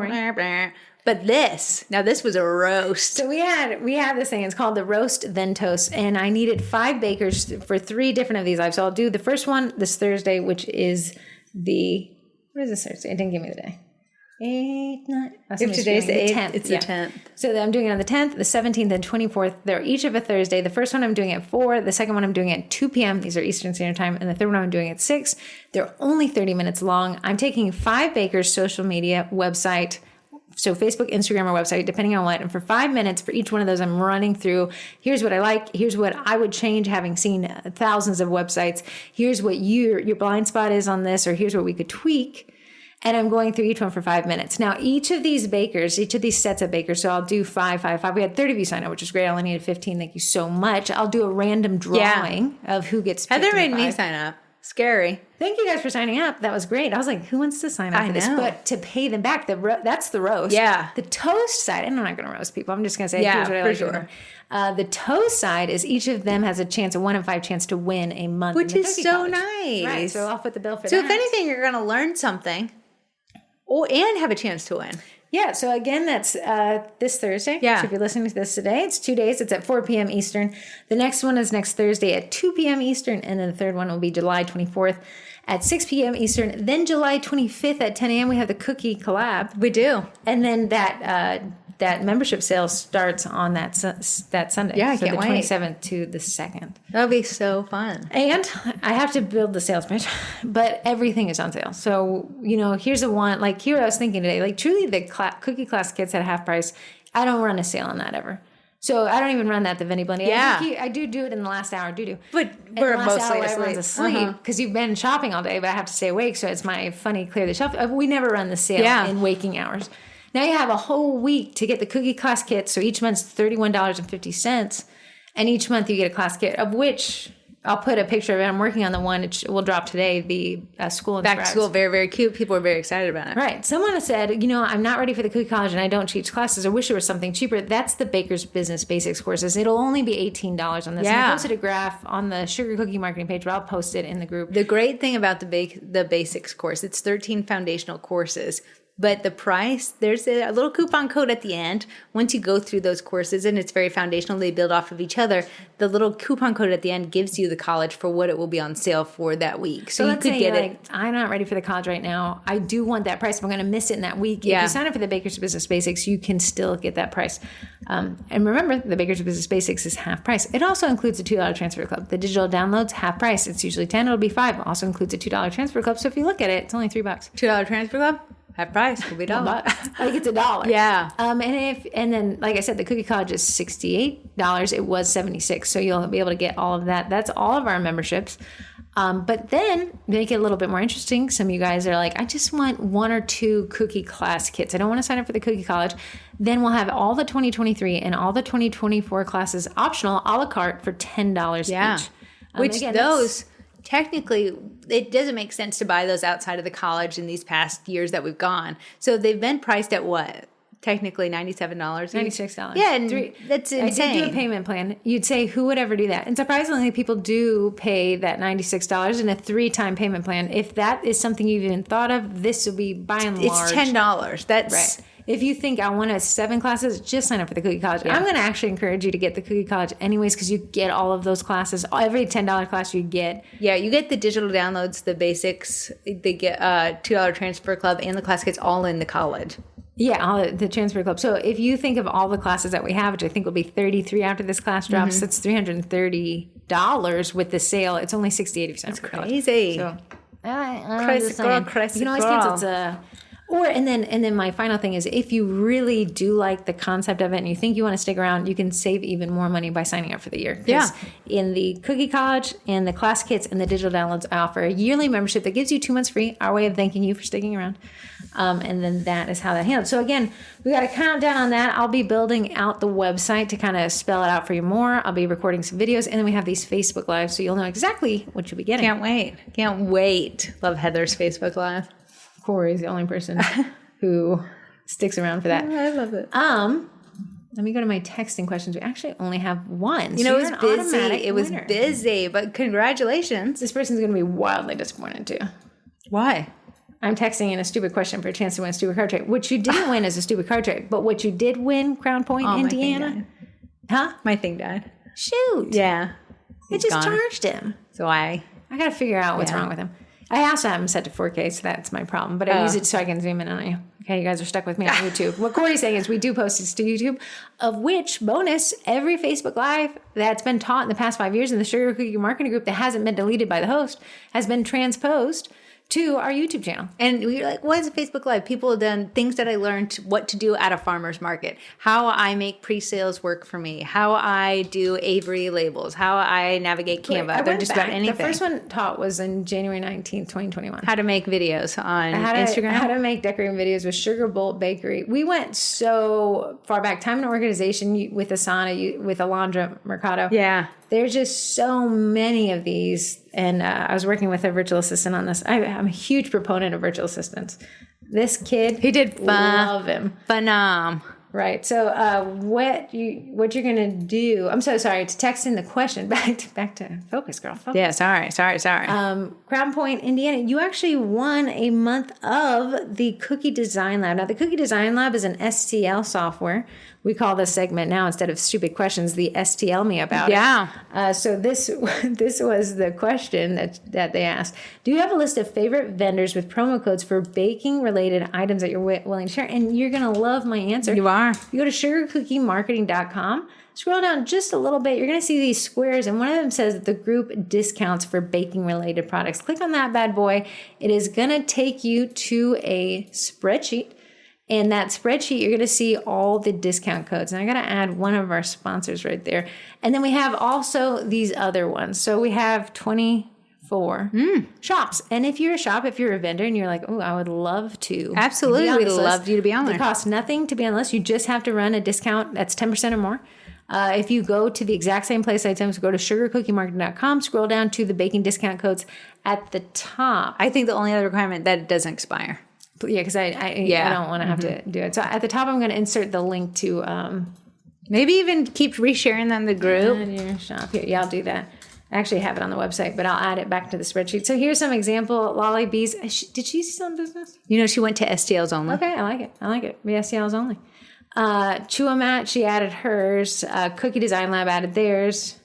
But this was a roast. So we had this thing. It's called the Roast Then Toast. And I needed 5 bakers for 3 different of these lives. So I'll do the first one this Thursday, which is what is this Thursday? It didn't give me the day. 8, 9. If today's the 8th, it's the 10th. So I'm doing it on the 10th, the 17th, and 24th. They're each of a Thursday. The first one I'm doing at 4. The second one I'm doing at 2 p.m. These are Eastern Standard Time. And the third one I'm doing at 6. They're only 30 minutes long. I'm taking 5 bakers' social media website, so Facebook, Instagram, or website, depending on what. And for 5 minutes for each one of those, I'm running through, here's what I like, here's what I would change, having seen thousands of websites. Here's what your blind spot is on this, or here's what we could tweak. And I'm going through each one for 5 minutes. Now, each of these sets of bakers, so I'll do 5. We had 30 of you sign up, which is great. I only needed 15. Thank you so much. I'll do a random drawing of who gets picked. Heather made me sign up. Scary. Thank you guys for signing up. That was great. I was like, who wants to sign up for this? But to pay them back, that's the roast. Yeah. The toast side, and I'm not going to roast people. I'm just going to say, here's what I like. Sure. The toast side is each of them has a 1 in 5 chance to win a month. Which is so college. Nice. Right, so I'll put the bill for that. So if anything, you're going to learn something. And have a chance to win. Yeah, so again, that's this Thursday. Yeah. So if you're listening to this today, it's 2 days. It's at 4 p.m. Eastern. The next one is next Thursday at 2 p.m. Eastern. And then the third one will be July 24th at 6 p.m. Eastern. Then July 25th at 10 a.m. we have the cookie collab. We do. And then that membership sale starts on that Sunday. Yeah, I can't wait. The 27th to the 2nd. That'll be so fun. And I have to build the sales pitch, but everything is on sale. So, here's the one, like here I was thinking today, like truly the cookie class kits at half price. I don't run a sale on that ever. So I don't even run that, the Vinny Blending. Yeah. I do it in the last hour, But we're mostly asleep because you've been shopping all day, but I have to stay awake. So it's my funny clear the shelf. We never run the sale in waking hours. Now you have a whole week to get the cookie class kit. So each month's $31.50. And each month you get a class kit, of which I'll put a picture of it. I'm working on the one. It will drop today, the school and Back to school, very, very cute. People are very excited about it. Right. Someone has said, I'm not ready for the cookie college and I don't teach classes. I wish there was something cheaper. That's the Baker's Business Basics courses. It'll only be $18 on this. Yeah. And I posted a graph on the Sugar Cookie Marketing page, but I'll post it in the group. The great thing about the Basics course, it's 13 foundational courses. But the price, there's a little coupon code at the end. Once you go through those courses, and it's very foundational, they build off of each other. The little coupon code at the end gives you the college for what it will be on sale for that week. So you could get it. Like, I'm not ready for the college right now. I do want that price. I'm going to miss it in that week. Yeah. If you sign up for the Baker's Business Basics, you can still get that price. And remember, the Baker's Business Basics is half price. It also includes a $2 transfer club. The digital downloads, half price. It's usually $10. It'll be $5. Also includes a $2 transfer club. So if you look at it, it's only $3. $2 transfer club? Half price will be $1. I think it's $1. Yeah. And then, like I said, the cookie college is $68. It was $76. So you'll be able to get all of that. That's all of our memberships. But then make it a little bit more interesting. Some of you guys are like, I just want 1 or 2 cookie class kits. I don't want to sign up for the cookie college. Then we'll have all the 2023 and all the 2024 classes optional a la carte for $10 each. Which again, those... Technically, it doesn't make sense to buy those outside of the college in these past years that we've gone. So they've been priced at what? Technically $97. $96. Yeah, and that's insane. I did do a payment plan. You'd say, who would ever do that? And surprisingly, people do pay that $96 in a 3-time payment plan. If that is something you've even thought of, this will be by and large. It's $10. That's right. if you think I want 7 classes, just sign up for the Cookie College. I'm going to actually encourage you to get the Cookie College anyways, because you get all of those classes. Every $10 class you get. Yeah, you get the digital downloads, the basics. They get $2 transfer club, and the class kits all in the college. Yeah, all the transfer club. So if you think of all the classes that we have, which I think will be 33 after this class drops, that's $330 with the sale. It's only $68. That's crazy. So Crazy girl. you can always cancel. And then my final thing is, if you really do like the concept of it and you think you want to stick around, you can save even more money by signing up for the year. Yeah. In the Cookie College and the class kits and the digital downloads, I offer a yearly membership that gives you 2 months free, our way of thanking you for sticking around. And then that is how that handles. So again, we got a countdown on that. I'll be building out the website to kind of spell it out for you more. I'll be recording some videos, and then we have these Facebook Lives, so you'll know exactly what you'll be getting. Can't wait. Love Heather's Facebook Live. Corey's the only person who sticks around for that. I love it. Let me go to my texting questions. We actually only have one. You know, it was busy. It was busy, but congratulations. This person's going to be wildly disappointed too. Why? I'm texting in a stupid question for a chance to win a stupid card trade, which you didn't win as a stupid card trade, but what you did win, Crown Point, Indiana. Huh? My thing died. Shoot. Yeah. It just charged him. So I got to figure out what's wrong with him. I also have him set to 4K, so that's my problem. But I use it so I can zoom in on you. Okay, you guys are stuck with me on YouTube. What Corey's saying is we do post this to YouTube, of which, bonus, every Facebook Live that's been taught in the past 5 years in the Sugar Cookie Marketing Group that hasn't been deleted by the host has been transposed to our YouTube channel. And we were like, what is a Facebook Live? People have done things that I learned what to do at a farmer's market, how I make pre-sales work for me, how I do Avery labels, how I navigate Canva. They're just about anything. The first one taught was in January 19th, 2021. How to make videos on Instagram. How to make decorating videos with Sugar Bolt Bakery. We went so far back. Time and organization with Asana, with Alondra Mercado. Yeah. There's just so many of these. And I was working with a virtual assistant on this. I'm a huge proponent of virtual assistants. This kid, he did love him. Phenom. Right. So what you're gonna do? I'm so sorry to text in the question. Back to focus, girl. Focus. Yeah. Sorry. Crown Point, Indiana. You actually won a month of the Cookie Design Lab. Now, the Cookie Design Lab is an STL software. We call this segment now, instead of stupid questions, the STL me about it. Yeah. So this was the question that they asked. Do you have a list of favorite vendors with promo codes for baking related items that you're willing to share? And you're going to love my answer. You are. You go to sugarcookiemarketing.com. Scroll down just a little bit. You're going to see these squares, and one of them says the group discounts for baking related products. Click on that bad boy. It is going to take you to a spreadsheet. In that spreadsheet, you're going to see all the discount codes. And I got to add one of our sponsors right there. And then we have also these other ones. So we have 24 shops. And if you're a shop, if you're a vendor and you're like, oh, I would love to. Absolutely. We'd love you to be on there. It costs nothing to be on the list. You just have to run a discount that's 10% or more. If you go to the exact same place items, go to sugarcookiemarketing.com, scroll down to the baking discount codes at the top. I think the only other requirement that it doesn't expire. Yeah, because I don't want to have to do it. So at the top, I'm going to insert the link to... maybe even keep resharing them in the group. Your shop here. Yeah, I'll do that. I actually have it on the website, but I'll add it back to the spreadsheet. So here's some example. Lolly Bees. Did she still in business? You know, she went to STLs only. Okay, I like it. STLs only. Chuamat, she added hers. Cookie Design Lab added theirs.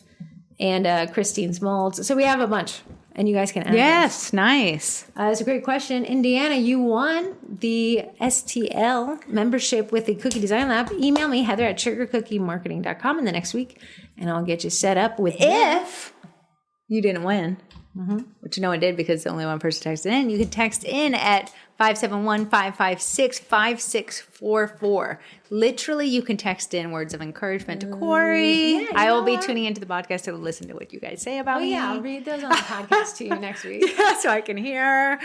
And Christine's molds. So we have a bunch. And you guys can add Yes, nice. That's a great question. Indiana, you won the STL membership with the Cookie Design Lab. Email me, Heather, at sugarcookiemarketing.com in the next week, and I'll get you set up with If you didn't win, which no one did because only one person texted in, you can text in at 571-556-5644. Literally, you can text in words of encouragement to Corey. I will be tuning into the podcast to listen to what you guys say about me. Yeah, I'll read those on the podcast to you next week. Yeah, so I can hear.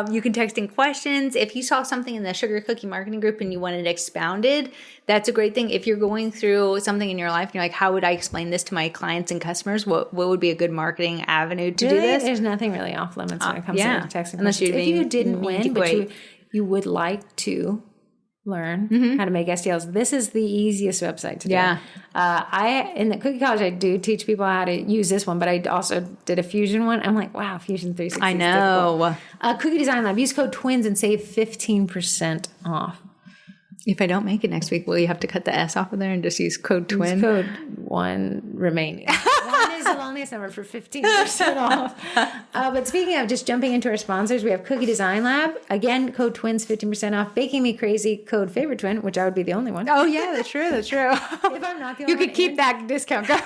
You can text in questions. If you saw something in the Sugar Cookie Marketing Group and you wanted it expounded, that's a great thing. If you're going through something in your life and you're like, how would I explain this to my clients and customers? What would be a good marketing avenue to do this? There's nothing really off limits when it comes to texting. Unless you're if you didn't win, but you would like to learn how to make STLs, this is the easiest website to do. Yeah. In the Cookie College, I do teach people how to use this one, but I also did a Fusion one. I'm like, wow, Fusion 360 I know. Cookie Design Lab. Use code TWINS and save 15% off. If I don't make it next week, will you have to cut the S off of there and just use code TWIN? Use code 1 remaining. 1 is the loneliest number for 15% off. But speaking of just jumping into our sponsors, we have Cookie Design Lab. Again, code TWINS, 15% off. Baking Me Crazy, code Favorite Twin, which I would be the only one. Oh, yeah, that's true. That's true. If I'm not the only You one, could keep that discount code.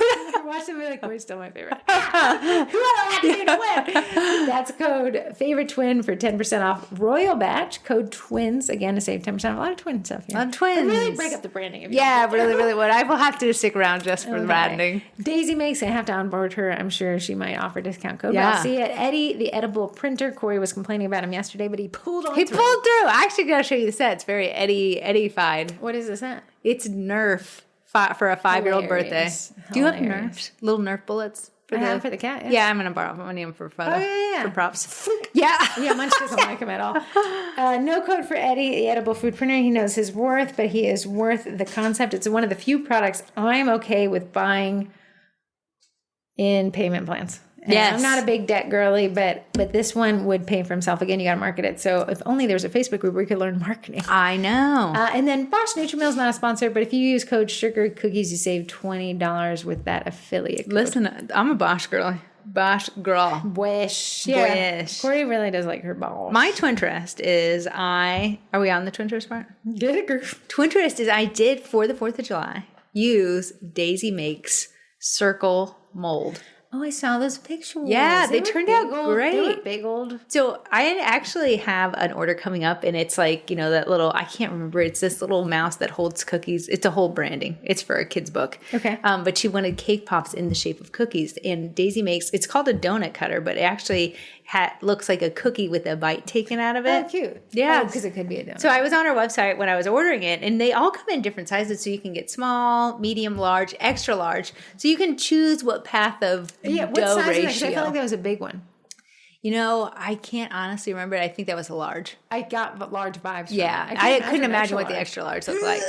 watch them and be like, Corey's still my favorite. Who do I have to do to win? That's code Favorite Twin for 10% off. Royal Batch, code TWINS, again to save 10% off. A lot of twin stuff here. A lot of twins. But really break up the branding. Yeah, really, really would. I will have to stick around just for the branding. Daisy makes, I have to onboard her. I'm sure she might offer a discount code. Yeah. But I'll see it. Eddie, the edible printer. Corey was complaining about him yesterday, but he pulled on He through. pulled through. I actually got to show you the set. It's very Eddie-fied. What is this at? It's Nerf for a 5-year-old birthday. Hilarious. Do you have Hilarious. Nerfs? Little Nerf bullets? I have for the cat. Yeah, I'm going to borrow them. I'm going to need them for a photo. Oh, yeah. For props. Yeah. Yeah, Munch doesn't like him at all. No code for Eddie, the edible food printer. He knows his worth, but he is worth the concept. It's one of the few products I'm okay with buying in payment plans. And Yes. I'm not a big debt girly, but this one would pay for himself. Again, you got to market it. So if only there was a Facebook group where you could learn marketing. I know. And then Bosch Nature is not a sponsor, but if you use code Sugar Cookies, you save $20 with that affiliate code. Listen, I'm a Bosch girl. Bosch girl. Wish. Yeah. Wish. Corey really does like her balls. My Twinterest is are we on the Twinterest part? Get it, girl. Twinterest is I did for the 4th of July use Daisy Makes circle mold. Oh, I saw those pictures. Yeah, they were turned big out old- great. They were big old. So I actually have an order coming up, and it's like, that little, I can't remember, it's this little mouse that holds cookies. It's a whole branding. It's for a kid's book. Okay. But she wanted cake pops in the shape of cookies, and Daisy makes, it's called a donut cutter, but it actually looks like a cookie with a bite taken out of it. Oh, cute. Yeah. Because it could be a donut. So I was on her website when I was ordering it, and they all come in different sizes, so you can get small, medium, large, extra large. So you can choose what path of what dough size ratio. is that? 'Cause I felt like that was a big one. I can't honestly remember. I think that was a large. I got large vibes. From Yeah, it. I couldn't imagine what the large. extra large looked like.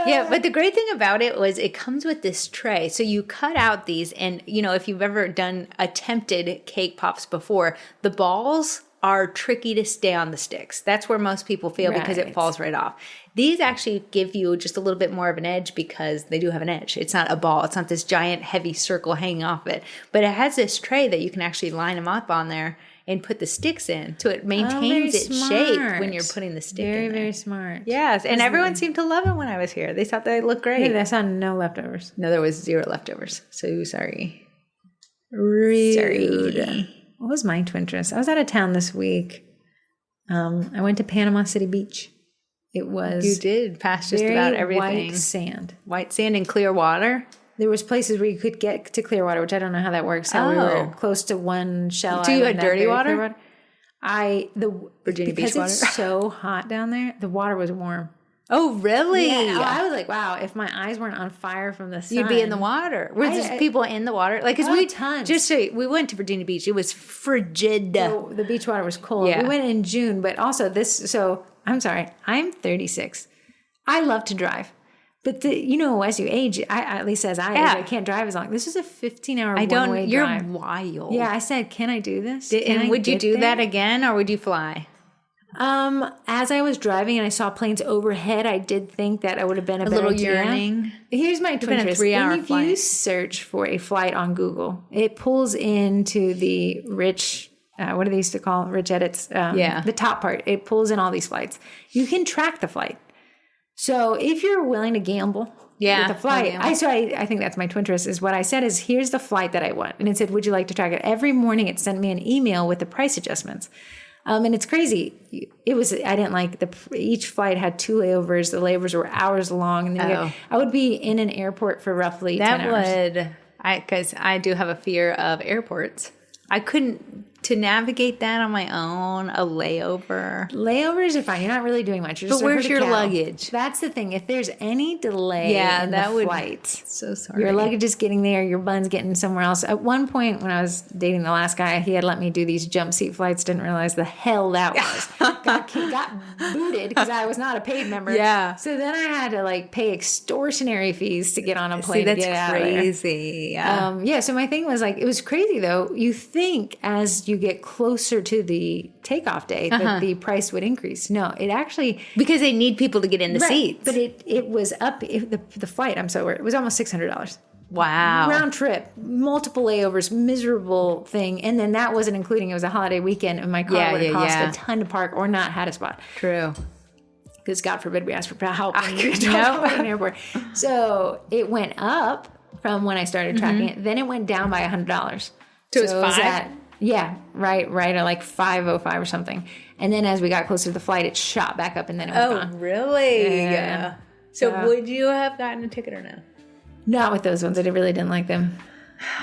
Yeah, but the great thing about it was it comes with this tray. So you cut out these, and if you've ever done attempted cake pops before, the balls are tricky to stay on the sticks. That's where most people fail because it Right. falls right off. These actually give you just a little bit more of an edge because they do have an edge. It's not a ball. It's not this giant heavy circle hanging off it. But it has this tray that you can actually line them up on there and put the sticks in. So it maintains its shape when you're putting the stick Very, in there. very smart. Yes, and everyone seemed to love it when I was here. They thought they looked great. Hey, I saw no leftovers. No, there was 0 leftovers. So sorry. Rude. Sorry. What was my Twinterest? I was out of town this week. I went to Panama City Beach. It was You did pass just very about everything. white sand. White sand and clear water. There was places where you could get to clear water, which I don't know how that works. How we Oh. were close to one shell. Do you island have dirty out there, water? clear Virginia because Beach water? it's so hot down there. The water was warm. Oh, really? Yeah. Oh, I was like, wow. If my eyes weren't on fire from the sun, You'd be in the water. Were there people in the water? Like, because tons. we went to Virginia Beach. It was frigid. The beach water was cold. Yeah. We went in June, but also so I'm sorry. I'm 36. I love to drive. But as you age, at least as I age, I can't drive as long. This is a 15-hour one-way You're drive. wild. Yeah, I said, can I do this? Can I Would you get do there? that again, or would you fly? As I was driving and I saw planes overhead, I did think that I would have been a better little idea. yearning. Here's my been a Twinterest. 3-hour If you flight. search for a flight on Google, it pulls into the rich, what do they used to call rich edits? The top part. It pulls in all these flights. You can track the flight. So if you're willing to gamble with the flight, I think that's my Twinterest is what I said is here's the flight that I want. And it said, would you like to track it? Every morning it sent me an email with the price adjustments. And it's crazy. I didn't like each flight had 2 layovers. The layovers were hours long. And then I would be in an airport for roughly 10 hours. Because I do have a fear of airports. I couldn't, to navigate that on my own, a layover. Layovers are fine. You're not really doing much. You're just But where's a herd of your cattle. luggage? That's the thing. If there's any delay in the flight, So sorry. your luggage is getting there, your bun's getting somewhere else. At one point when I was dating the last guy, he had let me do these jump seat flights, didn't realize the hell that was. got booted because I was not a paid member. Yeah. So then I had to like pay extortionary fees to get on a plane. See, that's to get out crazy. of there. Yeah. So my thing was like, it was crazy though. You think as you get closer to the takeoff day that the price would increase. No, it actually Because they need people to get in the seats. But it was up. The flight. It was almost $600. Wow. Round trip, multiple layovers, miserable thing. And then that wasn't including, it was a holiday weekend and my car would have cost a ton to park or not had a spot. True. Because God forbid we asked for help in an airport. So it went up from when I started tracking it. Then it went down by $100. So it was $5? Right at like $5.05 or something. And then as we got closer to the flight, it shot back up and then it was gone. Oh, really? Yeah. So would you have gotten a ticket or no? Not with those ones. I really didn't like them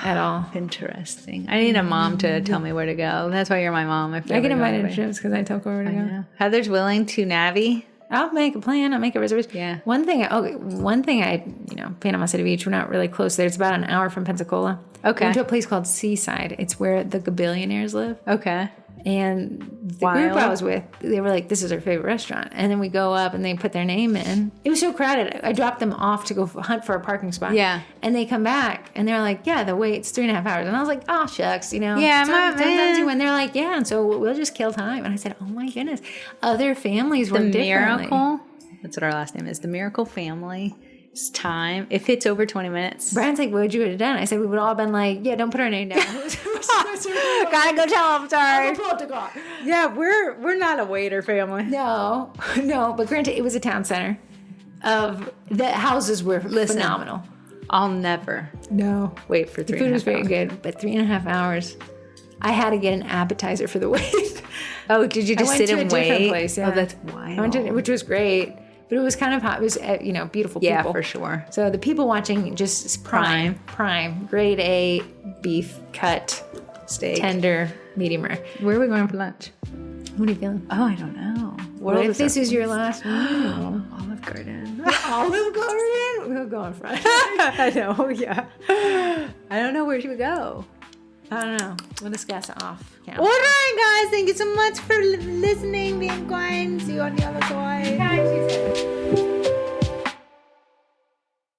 at all. Interesting. I need a mom to tell me where to go. That's why you're my mom. I get invited to trips because I tell Corrie where to go. Heather's willing to Navy. I'll make a plan. I'll make a reservation. Yeah. One thing Panama City Beach, we're not really close there. It's about an hour from Pensacola. Okay. We went to a place called Seaside. It's where the billionaires live. Okay. And the group I was with, they were like, this is our favorite restaurant. And then we go up and they put their name in. It was so crowded. I dropped them off to go hunt for a parking spot. Yeah. And they come back and they're like, yeah, the wait's 3.5 hours. And I was like, oh, shucks, Yeah, sometimes you win. They're like, yeah. And so we'll just kill time. And I said, oh my goodness. Other families were differently. Miracle. That's what our last name is. The Miracle Family. It's time. If it's over 20 minutes. Brian's like, what would you have done? I said, we would all have been like, yeah, don't put our name down. Gotta go tell them, sorry. Yeah, we're not a waiter family. No, but granted, it was a town center. The houses were phenomenal. I'll never wait for 3.5 hours. The food was very good, but 3.5 hours. I had to get an appetizer for the wait. Oh, did you just sit and wait? Place, yeah. Oh, that's wild. Which was great. But it was kind of hot. It was, beautiful people. Yeah, for sure. So the people watching, just prime, grade A beef cut, steak, tender, medium rare. Where are we going for lunch? What are you feeling? Oh, I don't know. What if this is your last meal? Olive Garden. Olive Garden? We'll go in front. I know, yeah. I don't know where should we go. I don't know. We'll discuss it off. All right, guys. Thank you so much for listening, being kind. See you on the other side.